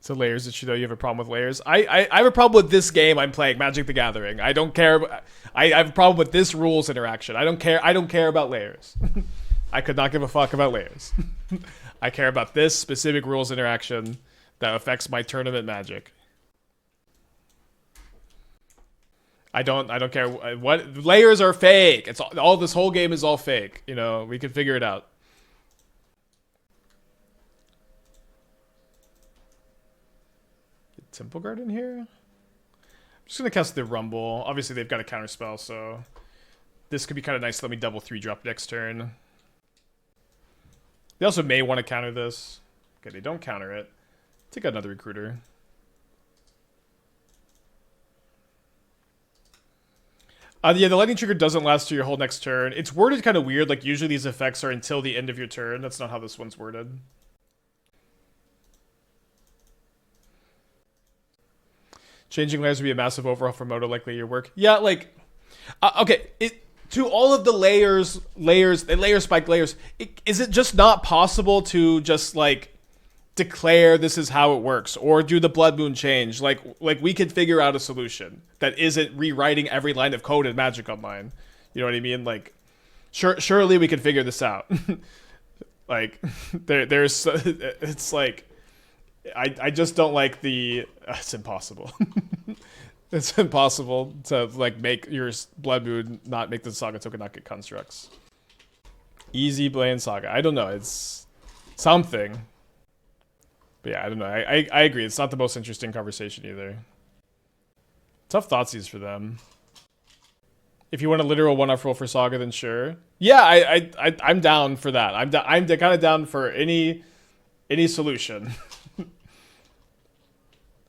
So layers issue though, you have a problem with layers. I have a problem with this game I'm playing, Magic the Gathering. I don't care. I have a problem with this rules interaction. I don't care about layers. I could not give a fuck about layers. I care about this specific rules interaction that affects my tournament Magic. I don't care what layers are fake. It's all this whole game is all fake. You know, we can figure it out. Temple Garden here? I'm Just gonna cast the Rumble. Obviously, they've got a counter spell, so this could be kind of nice. Let me double 3-drop next turn. They also may want to counter this. Okay, they don't counter it. Take another recruiter. Yeah, the lightning trigger doesn't last to your whole next turn. It's worded kind of weird. Like, usually these effects are until the end of your turn. That's not how this one's worded. Changing layers would be a massive overhaul for Moto, likely your work. Yeah, like, okay, to all of the layers, layer spike layers, is it just not possible to just, like, declare this is how it works? Or do the Blood Moon change? Like we could figure out a solution that isn't rewriting every line of code in Magic Online. You know what I mean? Like, surely we could figure this out. Like, there's, it's like, I just don't like the, it's impossible. It's impossible to, like, make your Blood Moon not make the Saga token not get constructs. Easy Blade Saga. I don't know. It's something. But yeah, I don't know. I agree. It's not the most interesting conversation either. Tough Thoughtseize for them. If you want a literal one-off roll for Saga, then sure. Yeah, I'm down for that. I'm kind of down for any solution.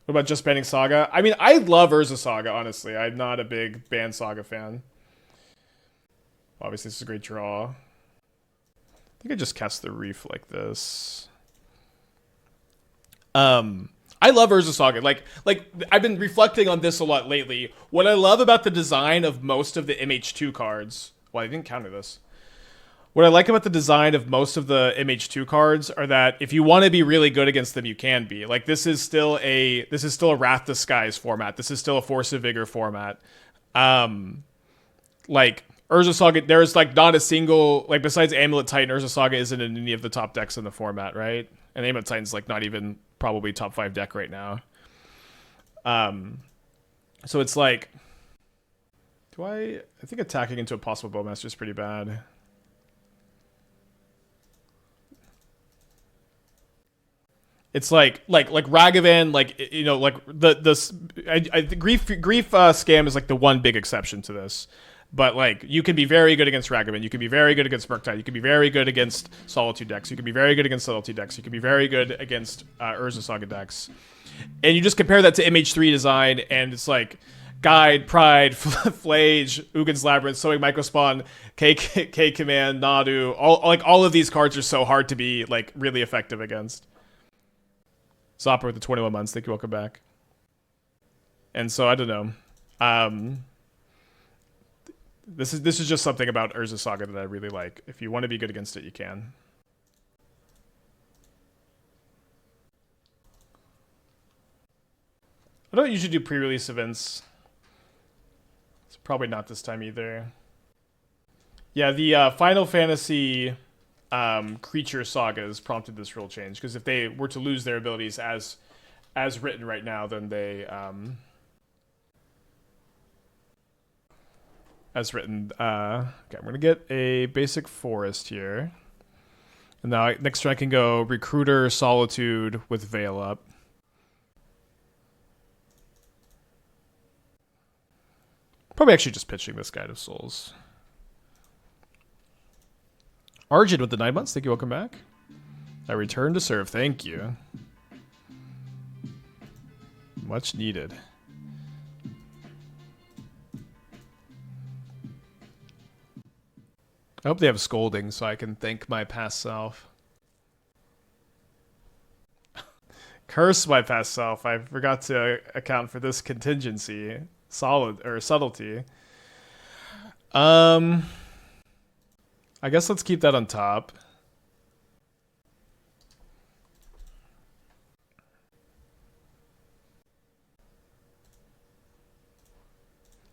What about just banning Saga? I mean, I love Urza Saga, honestly. I'm not a big ban Saga fan. Obviously, this is a great draw. I think I just cast the Reef like this. I love Urza Saga. Like I've been reflecting on this a lot lately. What I love about the design of most of the MH2 cards... Well, I didn't counter this. What I like about the design of most of the MH2 cards are that if you want to be really good against them, you can be. Like, this is still a Wrath Disguise format. This is still a Force of Vigor format. Like, Urza Saga, there's, like, not a single, like, besides Amulet Titan, Urza Saga isn't in any of the top decks in the format, right? And Amulet Titan's, like, not even probably top 5 deck right now. So it's like, I think attacking into a possible Bowmaster is pretty bad. It's like Ragavan, like, you know, like the Grief scam is like the one big exception to this. But, like, you can be very good against Ragavan. You can be very good against Murktide. You can be very good against Solitude decks. You can be very good against Subtlety decks. You can be very good against Urza Saga decks. And you just compare that to MH3 design, and it's like Guide, Pride, Flage, Ugin's Labyrinth, Sowing Microspawn, K Command, Nadu. All of these cards are so hard to be, like, really effective against. Zopper with the 21 months. Thank you. Welcome back. And so, I don't know. This is just something about Urza Saga that I really like. If you want to be good against it, you can. I don't usually do pre-release events. It's probably not this time either. Yeah, the Final Fantasy creature sagas prompted this rule change, because if they were to lose their abilities as written right now, then they as written. Okay, I'm gonna get a basic forest here, and now next turn I can go Recruiter, Solitude with Veil up. Probably actually just pitching this Guide of Souls. Arjun with the 9 months. Thank you. Welcome back. I return to serve. Thank you. Much needed. I hope they have scolding so I can thank my past self. Curse my past self. I forgot to account for this contingency. Subtlety. I guess let's keep that on top.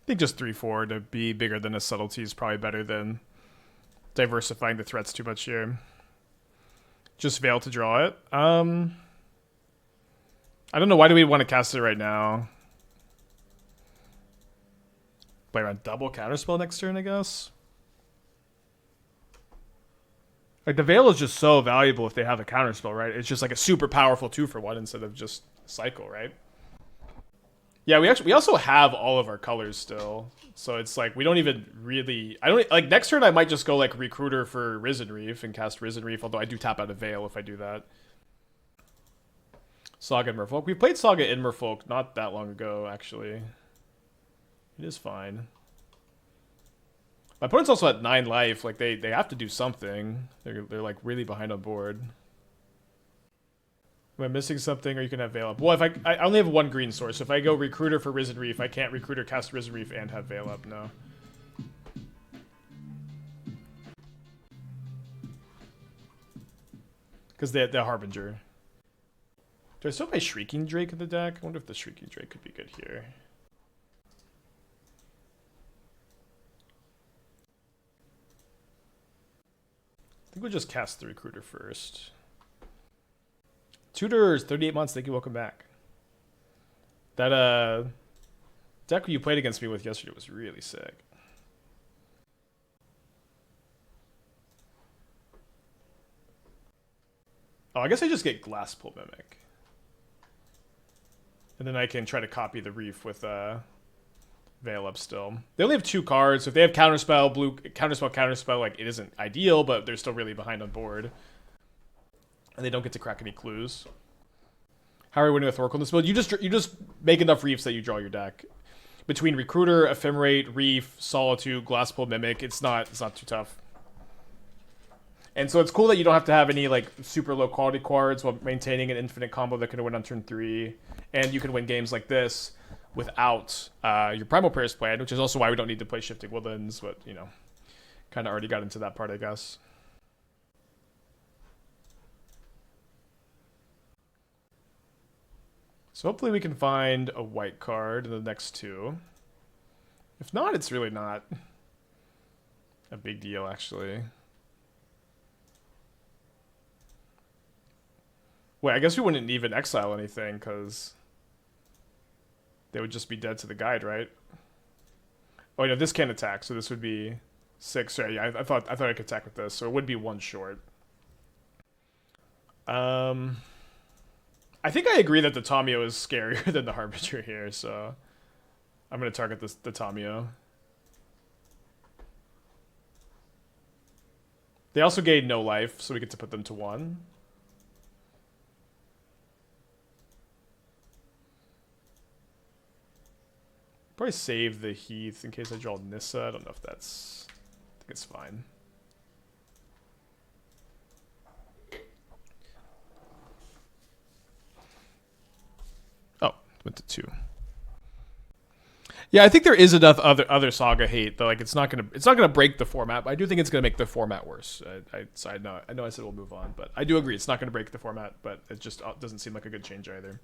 I think just 3/4 to be bigger than a subtlety is probably better than diversifying the threats too much here. Just Veil to draw it. I don't know, why do we want to cast it right now? Play around double counterspell next turn, I guess. Like, the Veil is just so valuable if they have a counterspell, right? It's just like a super powerful 2-for-1 instead of just cycle, right? Yeah, we also have all of our colors still. So it's like we don't even really I don't like next turn I might just go like Recruiter for Risen Reef and cast Risen Reef, although I do tap out a Veil if I do that. Saga and Merfolk. We played Saga in Merfolk not that long ago, actually. It is fine. My opponent's also at 9 life. Like they have to do something. They're like really behind on board. Am I missing something, or you can have Veil Up? Well, if I only have 1 green source. So if I go Recruiter for Risen Reef, I can't Recruiter cast Risen Reef and have Veil Up. No. Because they're Harbinger. Do I still play Shrieking Drake in the deck? I wonder if the Shrieking Drake could be good here. I think we'll just cast the Recruiter first. Tutors, 38 months, thank you, welcome back. That deck you played against me with yesterday was really sick. Oh, I guess I just get Glasspool Mimic. And then I can try to copy the Reef with Veil Up still. They only have 2 cards, so if they have Counterspell, blue Counterspell, like it isn't ideal, but they're still really behind on board. And they don't get to crack any clues. How are we winning with Oracle in this build? You just make enough Reefs that you draw your deck. Between Recruiter, Ephemerate, Reef, Solitude, Glasspool, Mimic, it's not too tough. And so it's cool that you don't have to have any like super low quality cards while maintaining an infinite combo that can win on turn 3. And you can win games like this without your Primal Prayers plan, which is also why we don't need to play Shifting Woodlands, but you know, kind of already got into that part, I guess. So hopefully we can find a white card in the next 2. If not, it's really not a big deal, actually. Wait, I guess we wouldn't even exile anything, because they would just be dead to the guide, right? Oh, no, this can't attack, so this would be 6. Right, yeah, I thought I could attack with this, so it would be 1 short. I think I agree that the Tamio is scarier than the Harbinger here, so I'm going to target the Tamio. They also gain no life, so we get to put them to 1. Probably save the Heath in case I draw Nissa. I don't know if that's... I think it's fine. Oh, went to 2. Yeah, I think there is enough other Saga hate though. Like it's not gonna break the format, but I do think it's gonna make the format worse. I know I said we'll move on, but I do agree it's not gonna break the format, but it just doesn't seem like a good change either.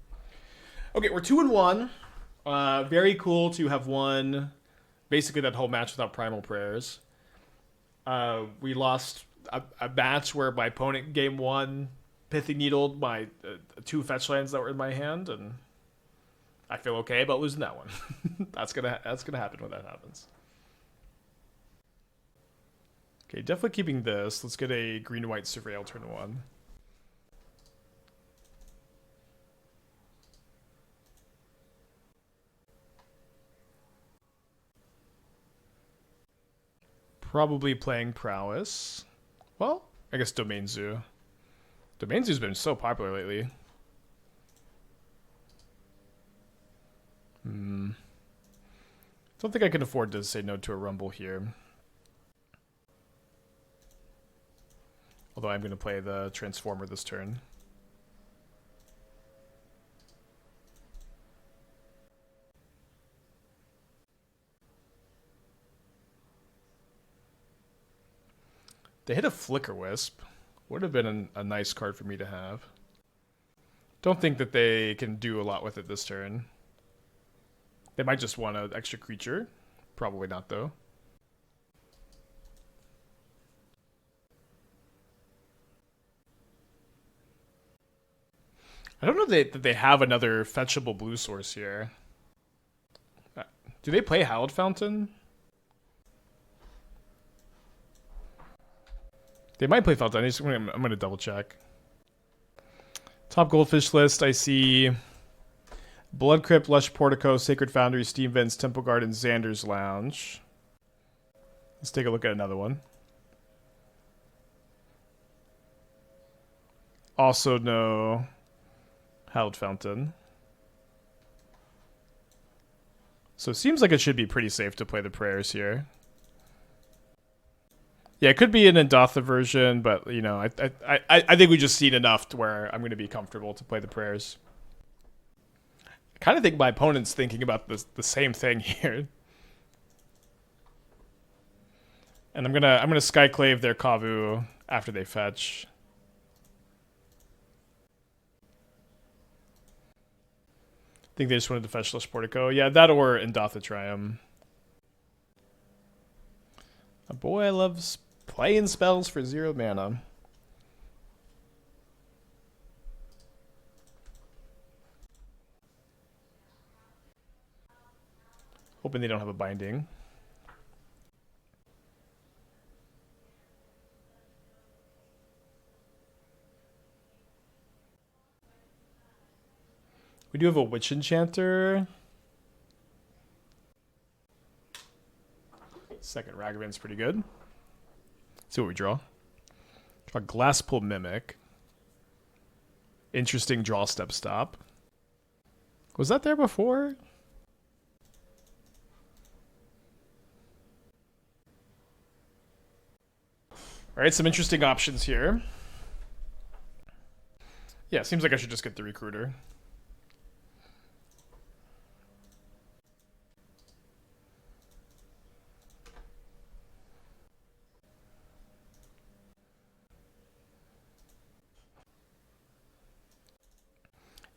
Okay, we're 2-1. Very cool to have won basically that whole match without Primal Prayers. We lost a match where my opponent game 1 Pithing Needled my 2 fetch lands that were in my hand, and I feel okay about losing that one. that's gonna happen when that happens. Okay, definitely keeping this. Let's get a green-white Surveil turn 1. Probably playing Prowess. Well, I guess Domain Zoo. Domain Zoo's been so popular lately. Don't think I can afford to say no to a Rumble here. Although I'm going to play the Transformer this turn. They hit a Flickerwisp. Would have been a nice card for me to have. Don't think that they can do a lot with it this turn. They might just want an extra creature. Probably not, though. I don't know that they have another fetchable blue source here. Do they play Hallowed Fountain? They might play Fountain. I'm going to double check. Top Goldfish list, I see Blood Crypt, Lush Portico, Sacred Foundry, Steam Vents, Temple Garden, Xander's Lounge. Let's take a look at another one. Also no Hallowed Fountain. So it seems like it should be pretty safe to play the prayers here. Yeah, it could be an Endatha version, but you know, I think we just seen enough to where I'm going to be comfortable to play the prayers. I kind of think my opponent's thinking about the same thing here. And I'm gonna Skyclave their Kavu after they fetch. I think they just wanted to fetch Lush Portico. Yeah, that or Endatha Triumph. Oh boy, I love playing spells for 0 mana. Hoping they don't have a binding. We do have a Witch Enchanter. Second Ragavan's pretty good. Let's see what we draw. Draw Glasspool Mimic. Interesting draw step stop. Was that there before? Alright, some interesting options here. Yeah, seems like I should just get the Recruiter.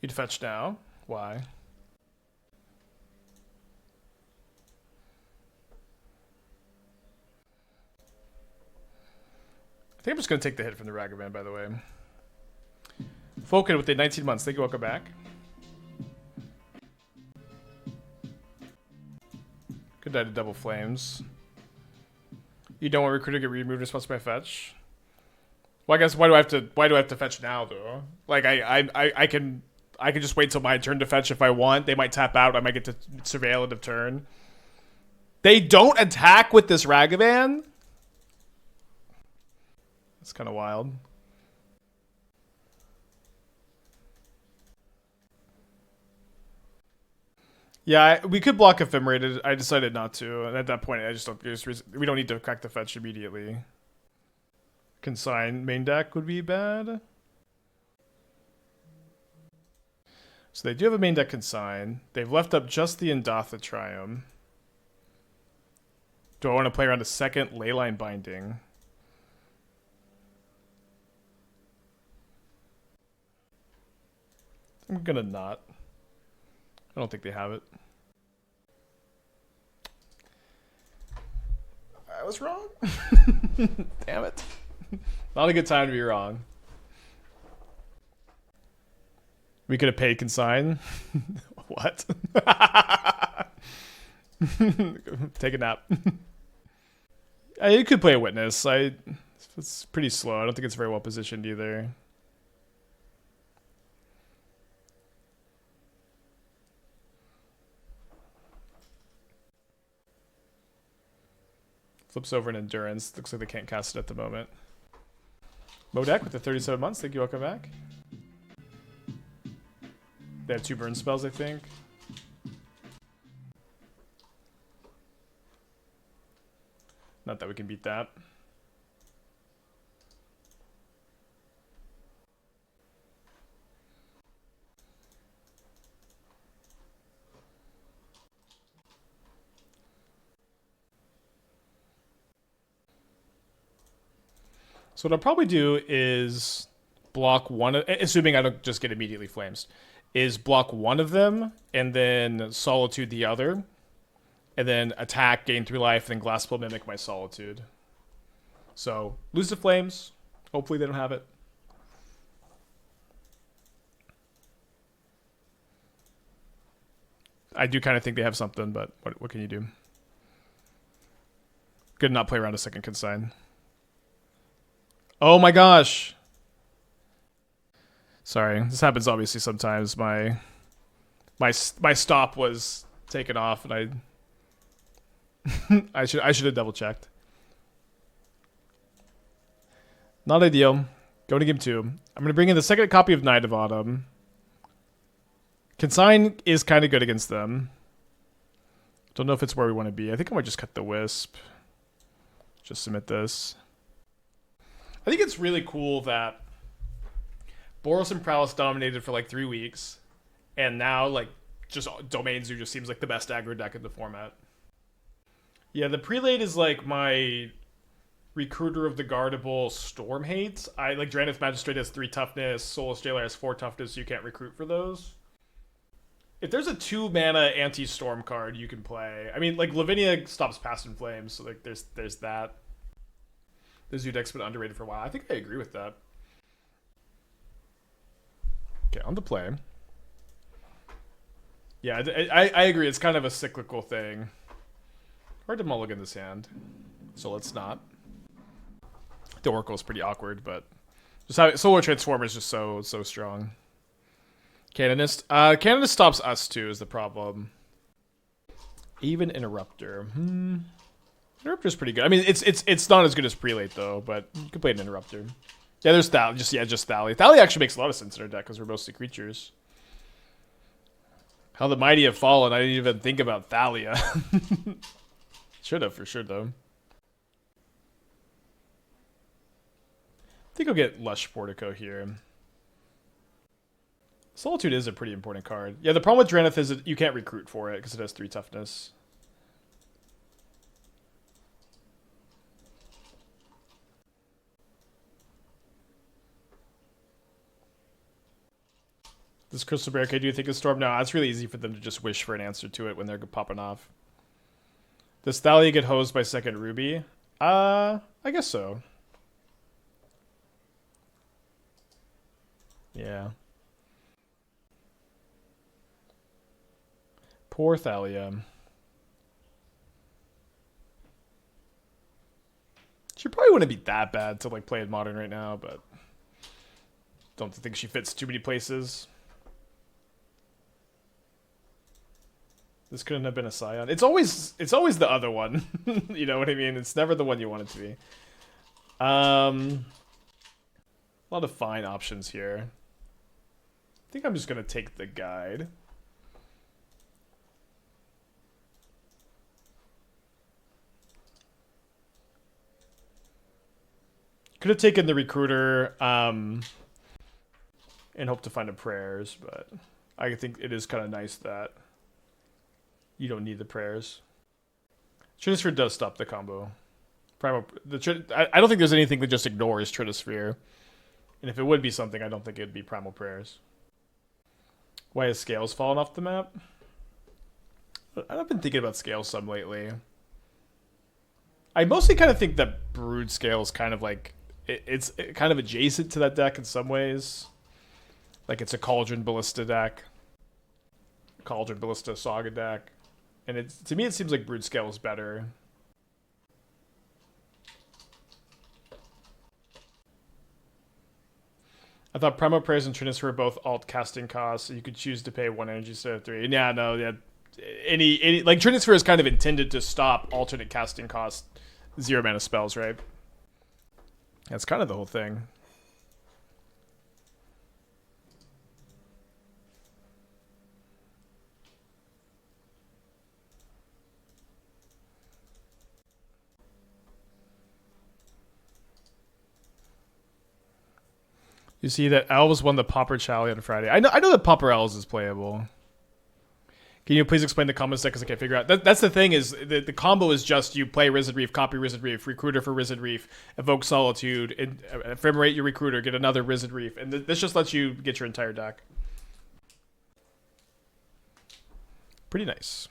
You'd fetch now. Why? I think I'm just going to take the hit from the Ragavan, by the way. Falcon with the 19 months. Thank you, welcome back. Could die to double flames. You don't want Recruiter to get removed in response to my fetch? Well, I guess why do I have to fetch now though? Like I can just wait till my turn to fetch if I want. They might tap out. I might get to surveil end of turn. They don't attack with this Ragavan? That's kind of wild. Yeah, we could block Ephemerate. I decided not to, and at that point, we don't need to crack the fetch immediately. Consign main deck would be bad. So they do have a main deck Consign. They've left up just the Endatha Triumph. Do I want to play around a second Leyline Binding? I'm gonna not. I don't think they have it. I was wrong. Damn it. Not a good time to be wrong. We could have paid Consign. What? Take a nap. You could play a Witness. It's pretty slow. I don't think it's very well positioned either. Flips over an Endurance. Looks like they can't cast it at the moment. Modek with the 37 months. Thank you. Welcome back. They have 2 burn spells, I think. Not that we can beat that. So what I'll probably do is block one, assuming I don't just get immediately flames, is block one of them and then Solitude the other, and then attack, gain 3 life, and then Glasspool Mimic my Solitude. So lose the flames. Hopefully they don't have it. I do kind of think they have something, but what can you do? Good to not play around a second Consign. Oh my gosh. Sorry, this happens obviously sometimes. My my stop was taken off, and I should have double checked. Not ideal. Going to game 2. I'm gonna bring in the second copy of Knight of Autumn. Consign is kind of good against them. Don't know if it's where we want to be. I think I might just cut the Wisp. Just submit this. I think it's really cool that Boros and Prowess dominated for like 3 weeks, and now like just Domain Zoo just seems like the best aggro deck in the format. Yeah, the Prelate is like my Recruiter of the Guardable Storm hates. I like Drannith Magistrate has 3 toughness, Soulless Jailer has 4 toughness, so you can't recruit for those. If there's a 2 mana anti-storm card you can play, I mean, like Lavinia stops Past in Flames, so like there's that. The Zoo deck's been underrated for a while. I think I agree with that. Okay, on to play. Yeah, I agree. It's kind of a cyclical thing. Hard to mulligan this hand, so let's not. The Oracle's pretty awkward, but just how Solar Transformer is just so strong. Canonist. Canonist stops us too is the problem. Even Interrupter. Interrupter's pretty good. I mean, it's not as good as Prelate though, but you can play an Interrupter. Yeah, there's Thally. Just Thally. Thally actually makes a lot of sense in our deck because we're mostly creatures. How the mighty have fallen. I didn't even think about Thalia. Should have for sure though. I think I'll get Lush Portico here. Solitude is a pretty important card. Yeah, the problem with Drannith is that you can't recruit for it because it has 3 toughness. This Crystal Barricade, do you think is Storm? No, it's really easy for them to just wish for an answer to it when they're popping off. Does Thalia get hosed by second Ruby? I guess so. Yeah. Poor Thalia. She probably wouldn't be that bad to like play in Modern right now, but don't think she fits too many places. This couldn't have been a Scion. It's always the other one. You know what I mean? It's never the one you want it to be. A lot of fine options here. I think I'm just gonna take the guide. Could have taken the Recruiter and hope to find a Prayers, but I think it is kind of nice that you don't need the Prayers. Trinisphere does stop the combo. I don't think there's anything that just ignores Trinisphere. And if it would be something, I don't think it'd be Primal Prayers. Why has Scales fallen off the map? I've been thinking about Scales some lately. I mostly kind of think that Brood Scales kind of like... It's kind of adjacent to that deck in some ways. Like it's a Cauldron Ballista deck. Cauldron Ballista Saga deck. And to me it seems like Brood Scale is better. I thought Primal Prayers and Trinisphere were both alt casting costs, so you could choose to pay 1 energy instead of 3. Yeah, no, yeah. Any like Trinisphere is kind of intended to stop alternate casting cost 0 mana spells, right? That's kind of the whole thing. You see that Elves won the Pauper Challenge on Friday. I know that Pauper Elves is playable. Can you please explain the combo set because I can't figure out? That's the thing is the combo is just you play Risen Reef, copy Risen Reef, Recruiter for Risen Reef, evoke Solitude, and Ephemerate your Recruiter, get another Risen Reef, and this just lets you get your entire deck. Pretty nice.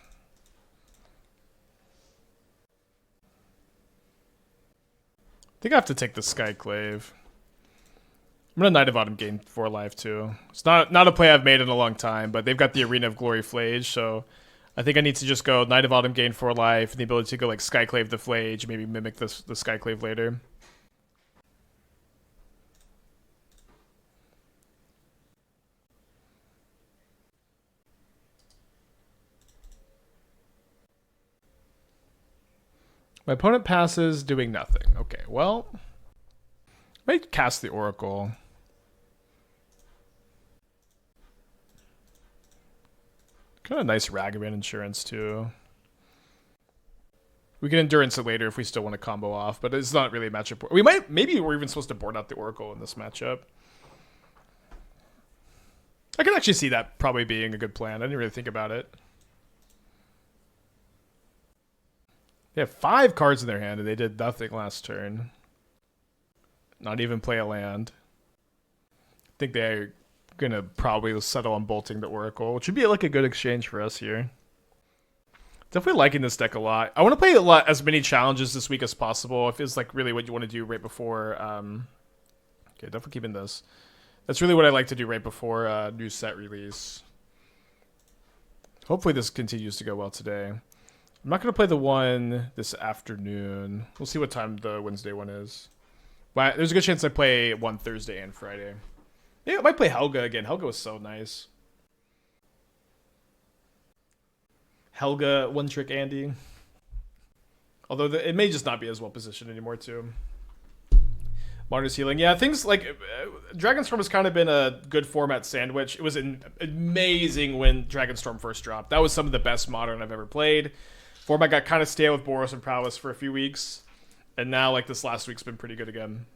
I think I have to take the Skyclave. I'm gonna Knight of Autumn gain 4 life too. It's not a play I've made in a long time, but they've got the Arena of Glory Flage, so I think I need to just go Knight of Autumn gain 4 life, and the ability to go like Skyclave the Flage, maybe mimic the Skyclave later. My opponent passes, doing nothing. Okay, well, I might cast the Oracle. Kind of nice Ragavan insurance too. We can endurance it later if we still want to combo off, but it's not really a matchup. Maybe we're even supposed to board out the Oracle in this matchup. I can actually see that probably being a good plan. I didn't really think about it. They have 5 cards in their hand and they did nothing last turn. Not even play a land. I think they're gonna probably settle on bolting the Oracle, which would be like a good exchange for us here. Definitely liking this deck a lot. I want to play as many challenges this week as possible. If it's like really what you want to do right before. Okay, definitely keeping this. That's really what I like to do right before new set release. Hopefully this continues to go well today. I'm not going to play the one this afternoon. We'll see what time the Wednesday one is. But there's a good chance I play one Thursday and Friday. Yeah, I might play Helga again. Helga was so nice. Helga, One Trick Andy. Although it may just not be as well positioned anymore too. Martyrs Healing. Yeah, things like Dragonstorm has kind of been a good format sandwich. It was amazing when Dragonstorm first dropped. That was some of the best Modern I've ever played. Format got kind of stale with Boros and Prowess for a few weeks. And now like this last week's been pretty good again.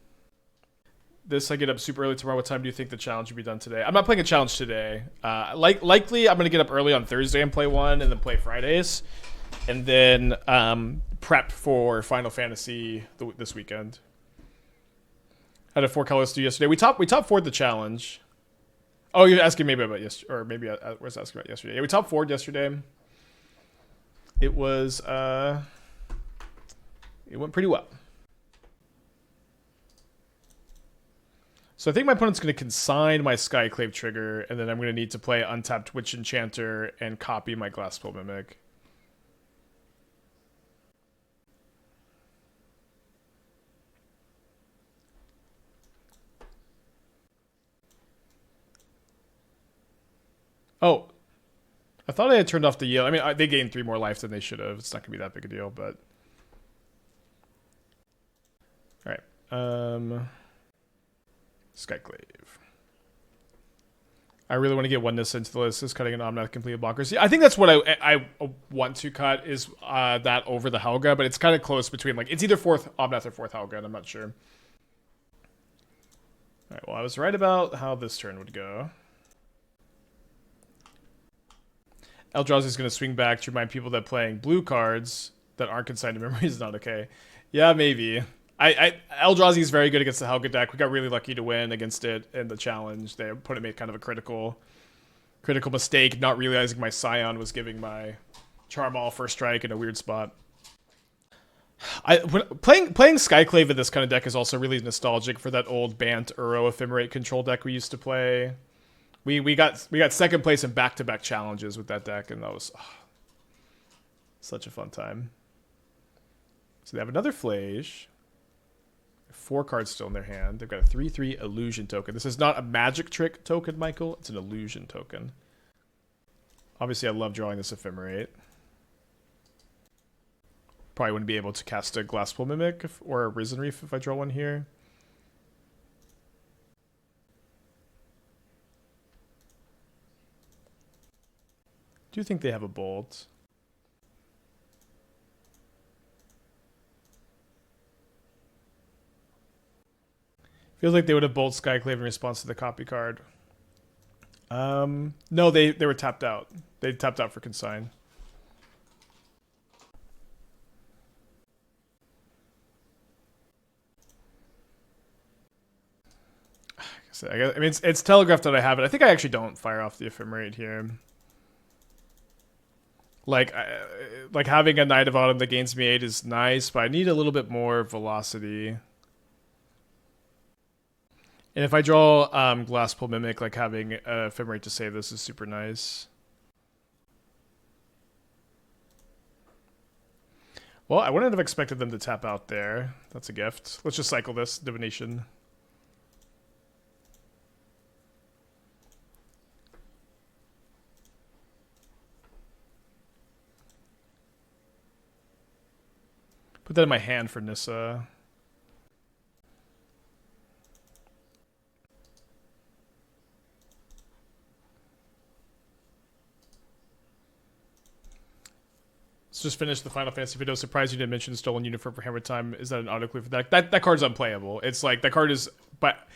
This I get up super early tomorrow. What time do you think the challenge will be done today? I'm not playing a challenge today. Likely I'm going to get up early on Thursday and play one, and then play Fridays, and then prep for Final Fantasy this weekend. Had a 4 colors do yesterday. We top 4'd the challenge. Oh, you're asking maybe about yesterday, or maybe I was asking about yesterday. Yeah, we top 4'd yesterday. It was it went pretty well. So I think my opponent's going to consign my Skyclave trigger, and then I'm going to need to play untapped Witch Enchanter and copy my Glasspool Mimic. Oh, I thought I had turned off the yield. I mean, they gained 3 more life than they should have. It's not going to be that big a deal, but... Alright. Skyclave. I really want to get one Nissa into the list. Is cutting an Omnath completed blockers. Yeah, I think that's what I want to cut is that over the Helga, but it's kind of close between, like, it's either 4th Omnath or 4th Helga, and I'm not sure. Alright, well, I was right about how this turn would go. Eldrazi is going to swing back to remind people that playing blue cards that aren't consigned to memory is not okay. Yeah, maybe. Eldrazi is very good against the Helga deck. We got really lucky to win against it in the challenge. They put it made kind of a critical mistake, not realizing my Scion was giving my Charmal first strike in a weird spot. Playing Skyclave in this kind of deck is also really nostalgic for that old Bant Uro Ephemerate control deck we used to play. We got second place in back-to-back challenges with that deck, and that was such a fun time. So they have another Flage. 4 cards still in their hand. They've got a 3/3 illusion token. This is not a magic trick token, Michael. It's an illusion token. Obviously, I love drawing this Ephemerate. Probably wouldn't be able to cast a Glasspool Mimic or a Risen Reef if I draw one here. Do you think they have a bolt? Feels like they would have bolt Skyclave in response to the copy card. No, they were tapped out. They tapped out for Consign. I mean, it's telegraphed that I have it. I think I actually don't fire off the Ephemerate here. Like having a Knight of Autumn that gains me 8 is nice, but I need a little bit more velocity. And if I draw Glasspool Mimic, like having Ephemerate to save this is super nice. Well, I wouldn't have expected them to tap out there. That's a gift. Let's just cycle this, Divination. Put that in my hand for Nissa. Let's just finish the Final Fantasy video. Surprised you didn't mention Stolen Uniform for Hammer Time. Is that an autoclave for that? That card's unplayable. It's like that card is, but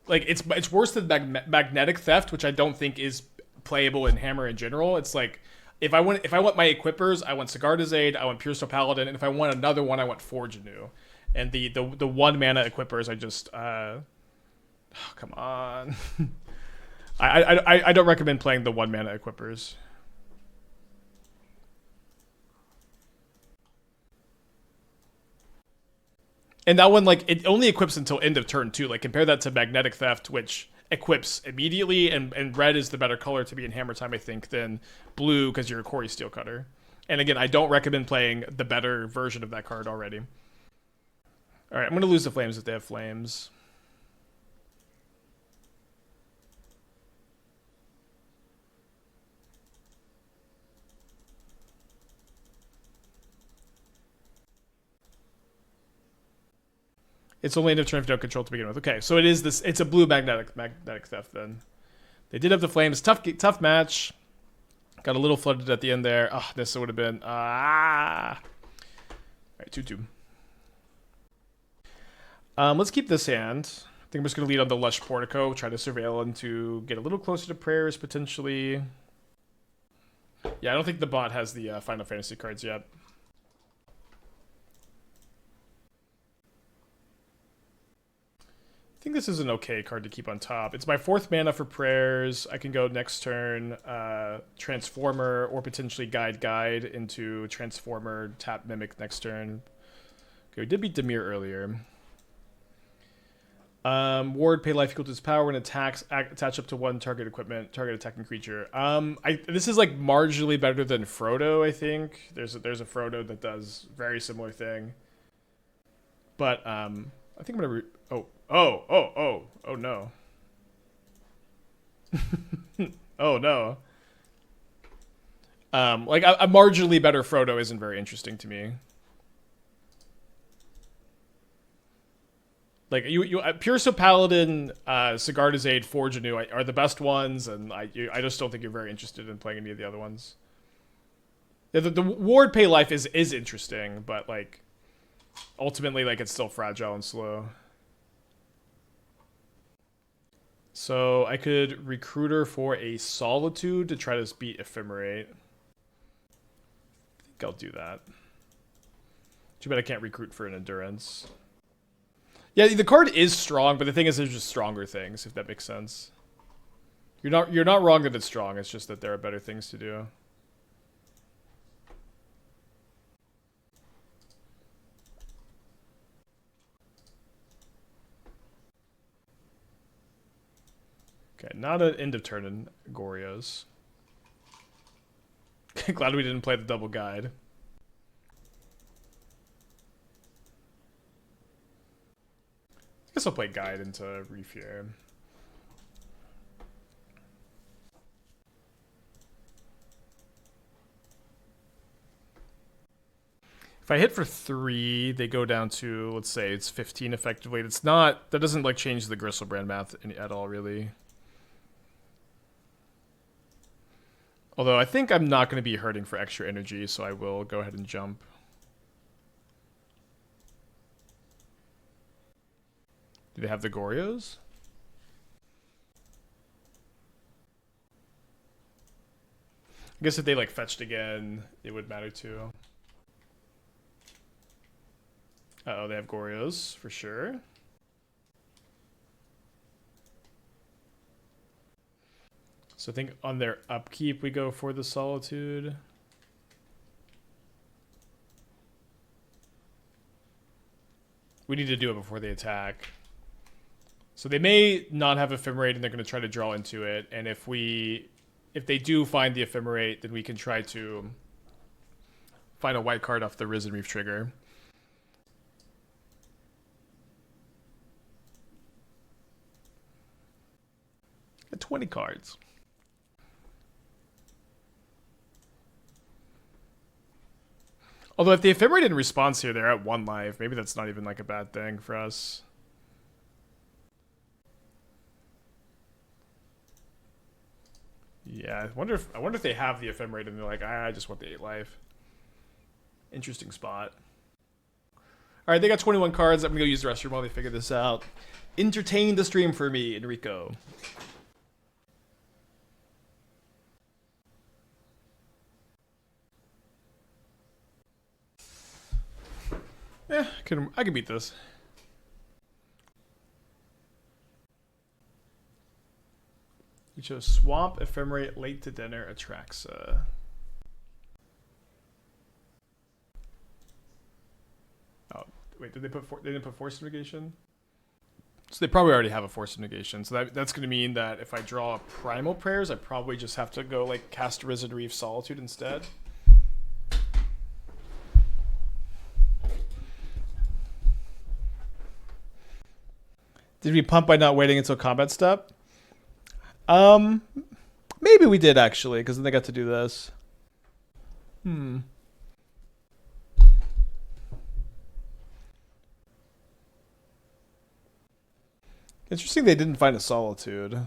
like it's worse than Magnetic Theft, which I don't think is playable in Hammer in general. It's like if I want my equippers, I want Sigarda's Aid, I want Pure Steel Paladin, and if I want another one, I want Forge Anew. And the 1 mana equippers, I just oh, come on. I don't recommend playing the 1 mana equippers. And that one, like, it only equips until end of turn too. Like, compare that to Magnetic Theft, which equips immediately, and red is the better color to be in Hammer Time, I think, than blue because you're a Quarry Steel Cutter. And again, I don't recommend playing the better version of that card already. All right, I'm going to lose the Flames if they have Flames. It's only end of turn if you don't control to begin with. Okay, so it is this. It's a blue magnetic theft then. They did have the Flames. Tough match. Got a little flooded at the end there. Oh, this would have been All right, 2/2. Let's keep this hand. I think I'm just gonna lead on the Lush Portico. Try to surveil and to get a little closer to Prayers potentially. Yeah, I don't think the bot has the Final Fantasy cards yet. I think this is an okay card to keep on top. It's my 4th mana for Prayers. I can go next turn Transformer or potentially Guide into Transformer, tap Mimic next turn. Okay, we did beat Dimir earlier. Ward, pay life equal to its power when attacks attach up to 1 target equipment, target attacking creature. This is like marginally better than Frodo, I think. There's a Frodo that does very similar thing. But I think I'm gonna oh no. Oh no. Like a marginally better Frodo isn't very interesting to me. Like you Pure Steel Paladin, Sigarda's Aid, Forge Anew are the best ones, and I just don't think you're very interested in playing any of the other ones. Yeah, the Ward pay life is interesting, but like ultimately like it's still fragile and slow. So I could Recruiter for a Solitude to try to beat Ephemerate. I think I'll do that. Too bad I can't recruit for an Endurance. Yeah, the card is strong, but the thing is there's just stronger things, if that makes sense. You're not wrong that it's strong, it's just that there are better things to do. Okay, not an end of turn in Goryo's. Glad we didn't play the double guide. I guess I'll play guide into Reef here. If I hit for 3, they go down to, let's say it's 15 effectively. It's not, that doesn't like change the Gristlebrand math at all, really. Although I think I'm not going to be hurting for extra energy, so I will go ahead and jump. Do they have the Goryos? I guess if they like fetched again, it would matter too. Uh-oh, they have Goryos for sure. So I think on their upkeep, we go for the Solitude. We need to do it before they attack. So they may not have Ephemerate, and they're going to try to draw into it. And if they do find the Ephemerate, then we can try to find a white card off the Risen Reef trigger. At 20 cards. Although if the Ephemerate in response here, they're at 1 life. Maybe that's not even like a bad thing for us. Yeah, I wonder if they have the Ephemerate and they're like, I just want the 8 life. Interesting spot. All right, they got 21 cards. I'm gonna go use the restroom while they figure this out. Entertain the stream for me, Enrico. Yeah, I can beat this. You chose Swamp, Ephemerate, Late to Dinner, Atraxa. Oh, wait, did they didn't put Force of Negation? So they probably already have a Force of Negation. So that's going to mean that if I draw Primal Prayers, I probably just have to go like cast Risen Reef Solitude instead. Did we pump by not waiting until combat step? Maybe we did actually, because then they got to do this. Interesting they didn't find a Solitude.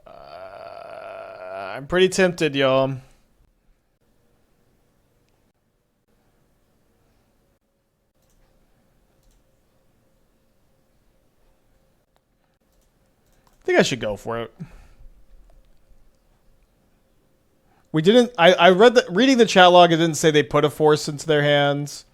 I'm pretty tempted, y'all. I think I should go for it. We didn't. I read reading the chat log. It didn't say they put a force into their hands.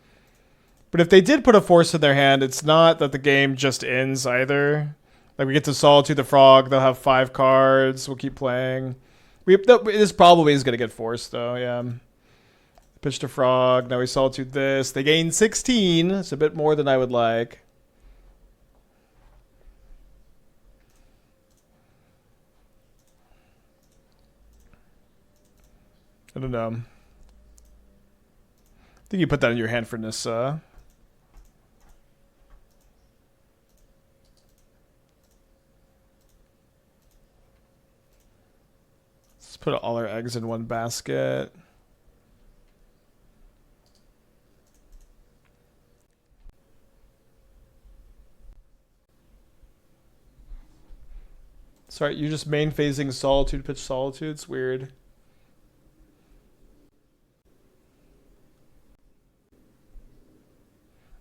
But if they did put a force in their hand, it's not that the game just ends either. Like we get to Solitude the Frog, they'll have 5 cards. We'll keep playing. This probably is gonna get forced though. Yeah. Pitched a Frog. Now we Solitude this. They gain 16. It's a bit more than I would like. I don't know. I think you put that in your hand for Nissa. Let's put all our eggs in one basket. Sorry, you're just main phasing Solitude, pitch Solitude. It's weird.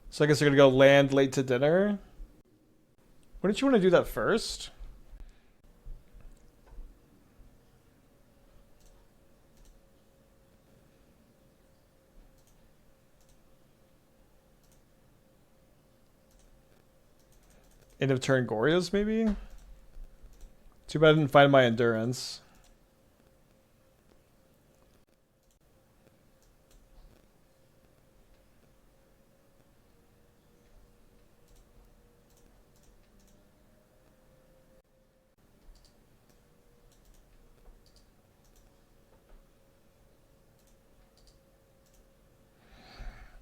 So I guess they're going to go land Late to Dinner. Wouldn't you want to do that first? End of turn Gorya's, maybe? Too bad I didn't find my Endurance.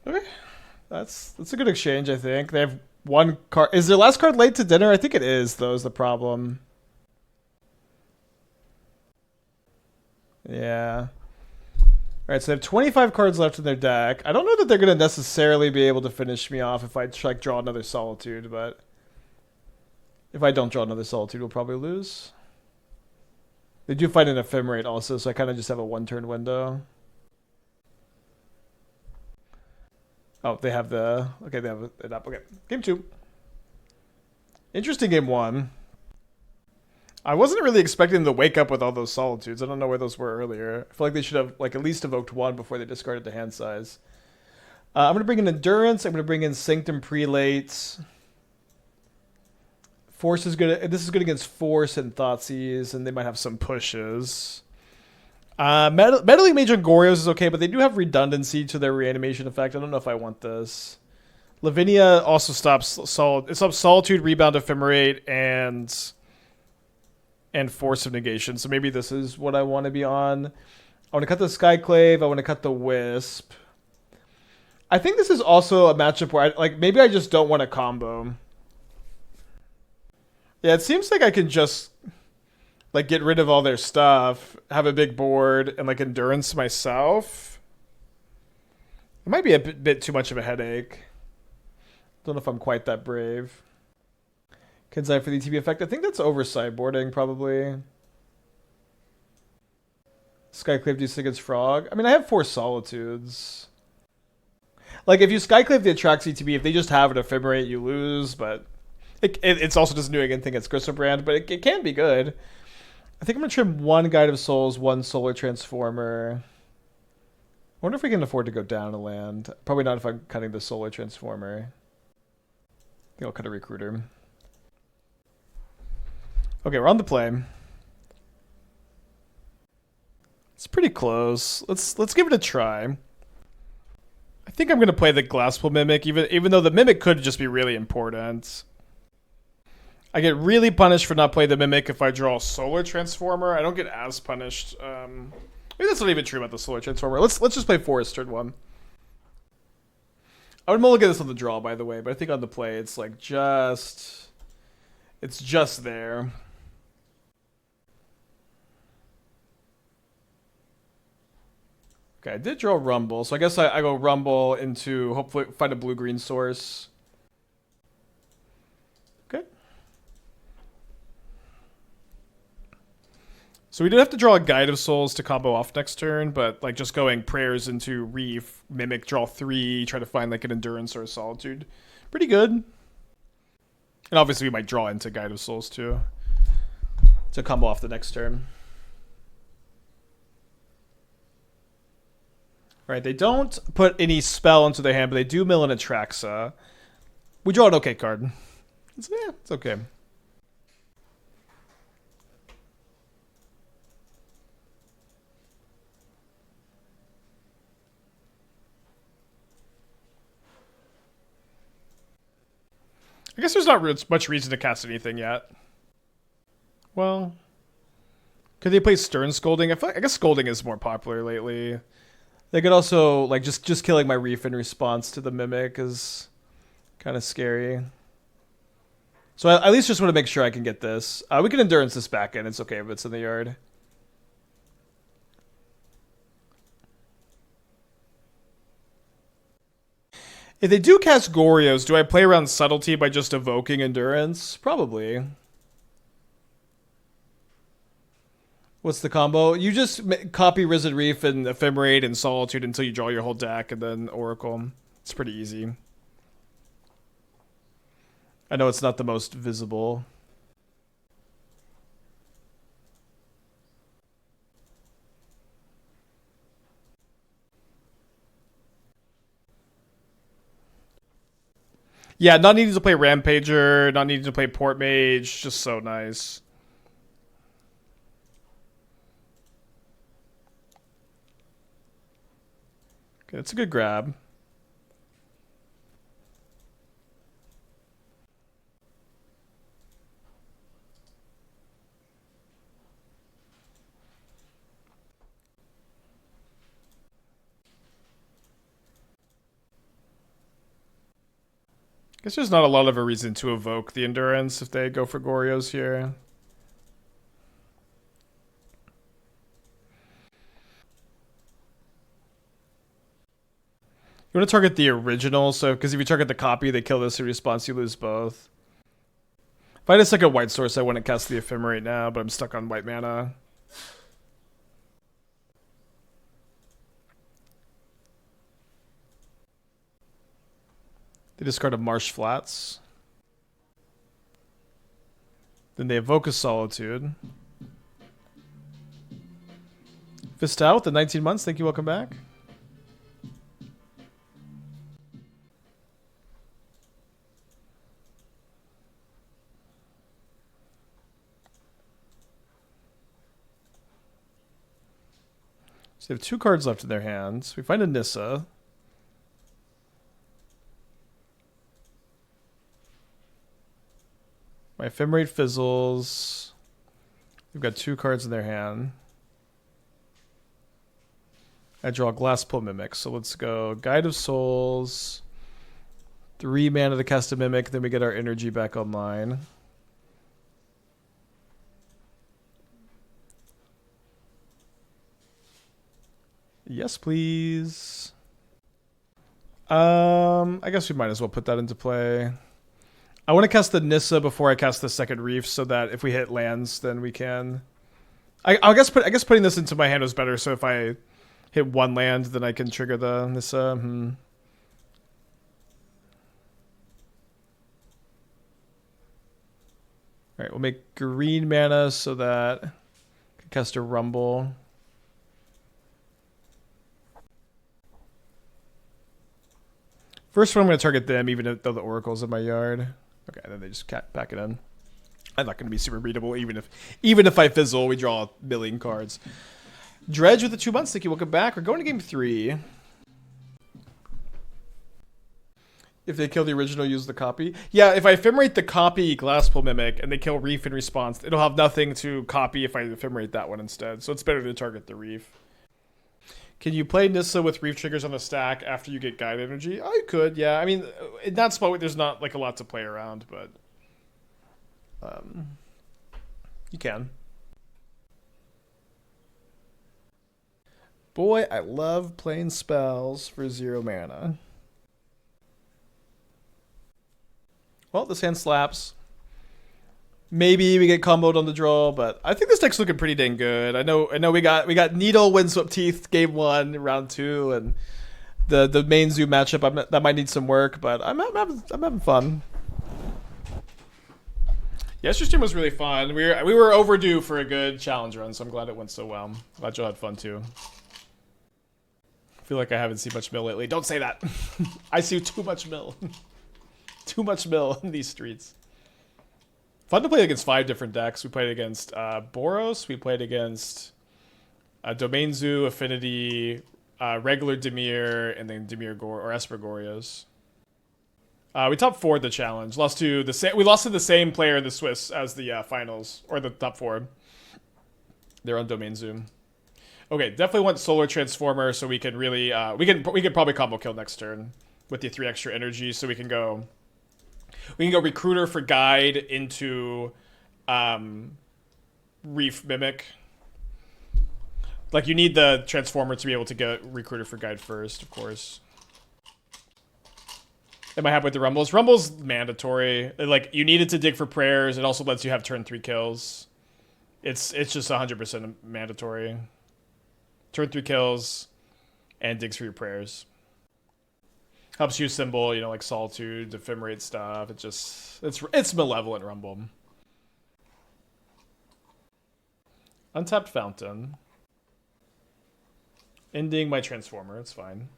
Okay. That's a good exchange, I think. They have 1 card. Is their last card Late to Dinner? I think it is, though, is the problem. Yeah. Alright, so they have 25 cards left in their deck. I don't know that they're going to necessarily be able to finish me off if I like draw another Solitude, but if I don't draw another Solitude, we'll probably lose. They do find an Ephemerate also, so I kind of just have a 1-turn window. Oh, they have the... Okay, they have it up. Okay, game 2. Interesting game 1. I wasn't really expecting them to wake up with all those Solitudes. I don't know where those were earlier. I feel like they should have like at least evoked 1 before they discarded the hand size. I'm going to bring in Endurance. I'm going to bring in Sanctum Prelate. Force is good. This is good against Force and Thoughtseize, and they might have some pushes. Meddling Mage on Gorios is okay, but they do have redundancy to their reanimation effect. I don't know if I want this. Lavinia also stops it stops Solitude, Rebound, Ephemerate, and Force of Negation. So maybe this is what I want to be on. I want to cut the Skyclave. I want to cut the Wisp. I think this is also a matchup where maybe I just don't want a combo. Yeah, it seems like I can just like get rid of all their stuff, have a big board, and like endurance myself. It might be a bit too much of a headache. Don't know if I'm quite that brave. Consign for the ETB effect. I think that's over sideboarding, probably. Skyclave do against Frog. I mean, I have 4 Solitudes. Like, if you Skyclave the Attracts ETB, if they just have an Ephemerate, you lose, but it's also just doing anything against Griselbrand, but it can be good. I think I'm going to trim 1 Guide of Souls, 1 Solar Transformer. I wonder if we can afford to go down a land. Probably not if I'm cutting the Solar Transformer. I think I'll cut a Recruiter. Okay, we're on the play. It's pretty close. Let's give it a try. I think I'm gonna play the Glasspool Mimic, even though the Mimic could just be really important. I get really punished for not playing the Mimic if I draw a Solar Transformer. I don't get as punished. Maybe that's not even true about the Solar Transformer. Let's just play Forest turn 1. I would mulligan this on the draw, by the way, but I think on the play it's like it's just there. Okay, I did draw Rumble, so I guess I go Rumble into hopefully find a blue-green source. Okay. So we did have to draw a Guide of Souls to combo off next turn, but like just going Prayers into Reef, Mimic, draw 3, try to find like an Endurance or a Solitude. Pretty good. And obviously we might draw into Guide of Souls too to combo off the next turn. Right, they don't put any spell into their hand, but they do mill in a Traxa. We draw an okay card. It's okay. I guess there's not much reason to cast anything yet. Well, could they play Stern Scolding? I guess Scolding is more popular lately. They could also, like, just killing my Reef in response to the Mimic is kind of scary. So I at least just want to make sure I can get this. We can Endurance this back in. It's okay if it's in the yard. If they do cast Goryo's, do I play around Subtlety by just evoking Endurance? Probably. What's the combo? You just copy Risen Reef and Ephemerate and Solitude until you draw your whole deck, and then Oracle. It's pretty easy. I know it's not the most visible. Yeah, not needing to play Rampager, not needing to play Port Mage, just so nice. Okay, that's a good grab. Guess there's not a lot of a reason to evoke the Endurance if they go for Goryo's here. You want to target the original, so because if you target the copy, they kill this in response, you lose both. If I had a second white source, I wouldn't cast the Ephemerate now, but I'm stuck on white mana. They discard a Marsh Flats. Then they evoke a Solitude. Fist out with the 19 months. Thank you. Welcome back. So they have 2 cards left in their hands. We find a Nissa. My Ephemerate fizzles. We've got 2 cards in their hand. I draw a Glasspool Mimic. So let's go Guide of Souls. 3 mana to cast a Mimic. Then we get our energy back online. Yes, please. I guess we might as well put that into play. I want to cast the Nissa before I cast the second Reef, so that if we hit lands, then we can. I guess putting this into my hand was better. So if I hit one land, then I can trigger the Nissa. All right, we'll make green mana so that I can cast a Rumble. First one, I'm going to target them, even though the Oracle's in my yard. Okay, then they just pack it in. I'm not going to be super readable, even if I fizzle. We draw a million cards. Dredge with the 2 months. Thank you. Welcome back. We're going to game 3. If they kill the original, use the copy. Yeah, if I ephemerate the copy Glasspool Mimic and they kill Reef in response, it'll have nothing to copy if I ephemerate that one instead. So it's better to target the Reef. Can you play Nissa with Reef triggers on the stack after you get Guide Energy? Oh, you could, yeah. I mean, in that spot, there's not like a lot to play around, but you can. Boy, I love playing spells for 0 mana. Well, this hand slaps. Maybe we get comboed on the draw, but I think this deck's looking pretty dang good. I know we got Needle, Windswept Heath, game 1, round 2, and the main zoo matchup. That might need some work, but I'm having fun. Yesterday's stream was really fun. We were overdue for a good challenge run, so I'm glad it went so well. Glad y'all had fun too. I feel like I haven't seen much mill lately. Don't say that. I see too much mill. Too much mill in these streets. Fun to play against 5 different decks. We played against Boros. We played against Domain Zoo, Affinity, regular Dimir, and then Dimir or Espergorias. We top 4 the challenge. We lost to the same player in the Swiss as the finals, or the top 4. They're on Domain Zoo. Okay, definitely want Solar Transformer so we can really we can probably combo kill next turn with the 3 extra energy, so we can go Recruiter for Guide into Reef Mimic. Like, you need the Transformer to be able to get Recruiter for Guide first, of course. Am I happy with the Rumbles? Rumble's mandatory. Like, you need it to dig for prayers. It also lets you have turn 3 kills. It's just 100% mandatory. Turn 3 kills and digs for your prayers. Helps you symbol, like Solitude, Ephemerate stuff. It's Malevolent Rumble. Untapped Fountain. Ending my Transformer. It's fine.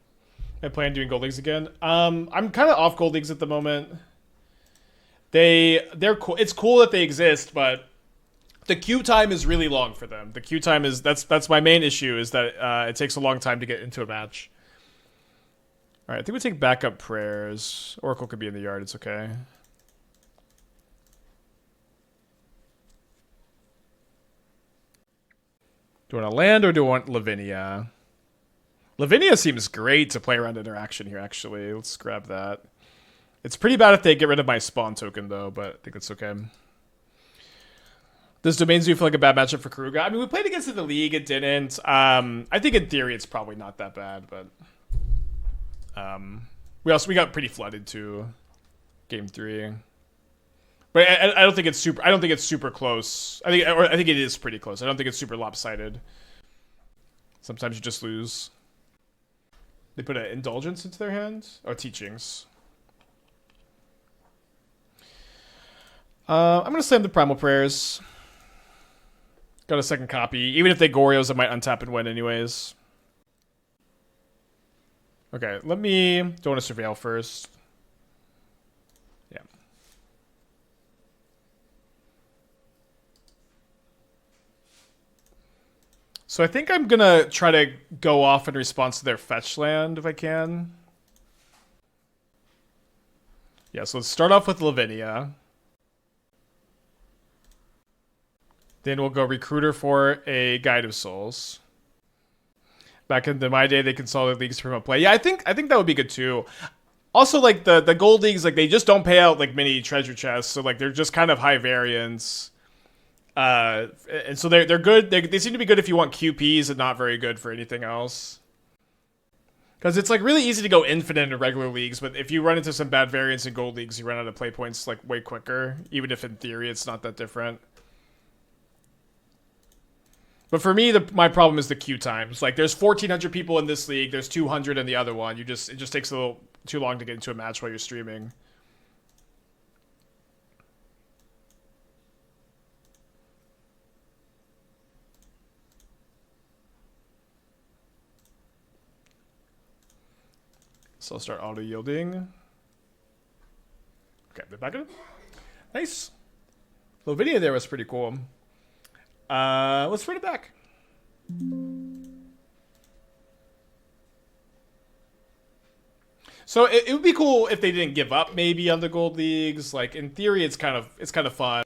I plan on doing Gold Leagues again. I'm kind of off Gold Leagues at the moment. They're cool. It's cool that they exist, but the queue time is really long for them. The queue time is that's my main issue, is that it takes a long time to get into a match. All right, I think we take backup prayers. Oracle could be in the yard. It's okay. Do I want to land or do I want Lavinia? Lavinia seems great to play around interaction here, actually. Let's grab that. It's pretty bad if they get rid of my spawn token, though, but I think it's okay. Does Domain Zoo feel like a bad matchup for Karuga? I mean, we played against it in the league. It didn't. I think in theory it's probably not that bad, but... we got pretty flooded too, game 3. But I don't think it's super. I don't think it's super close. I think it is pretty close. I don't think it's super lopsided. Sometimes you just lose. They put an Indulgence into their hands. Oh, Teachings. I'm gonna slam the Primal Prayers. Got a second copy. Even if they Gorios, I might untap and win anyways. Okay, do I want to surveil first? Yeah. So I think I'm gonna try to go off in response to their fetch land if I can. Yeah, so let's start off with Lavinia. Then we'll go Recruiter for a Guide of Souls. Back in my day, they consolidated leagues from a play. Yeah, I think that would be good too. Also, like the gold leagues, like they just don't pay out like many treasure chests, so like they're just kind of high variance. And so they're good. They seem to be good if you want QPs and not very good for anything else. Because it's like really easy to go infinite in regular leagues, but if you run into some bad variants in gold leagues, you run out of play points like way quicker, even if in theory it's not that different. But for me, my problem is the queue times. Like, there's 1,400 people in this league, there's 200 in the other one. It just takes a little too long to get into a match while you're streaming. So I'll start auto-yielding. Okay, bit back in. Nice. Lavinia there was pretty cool. Let's run it back. So it would be cool if they didn't give up maybe on the gold leagues. Like, in theory, it's kind of fun.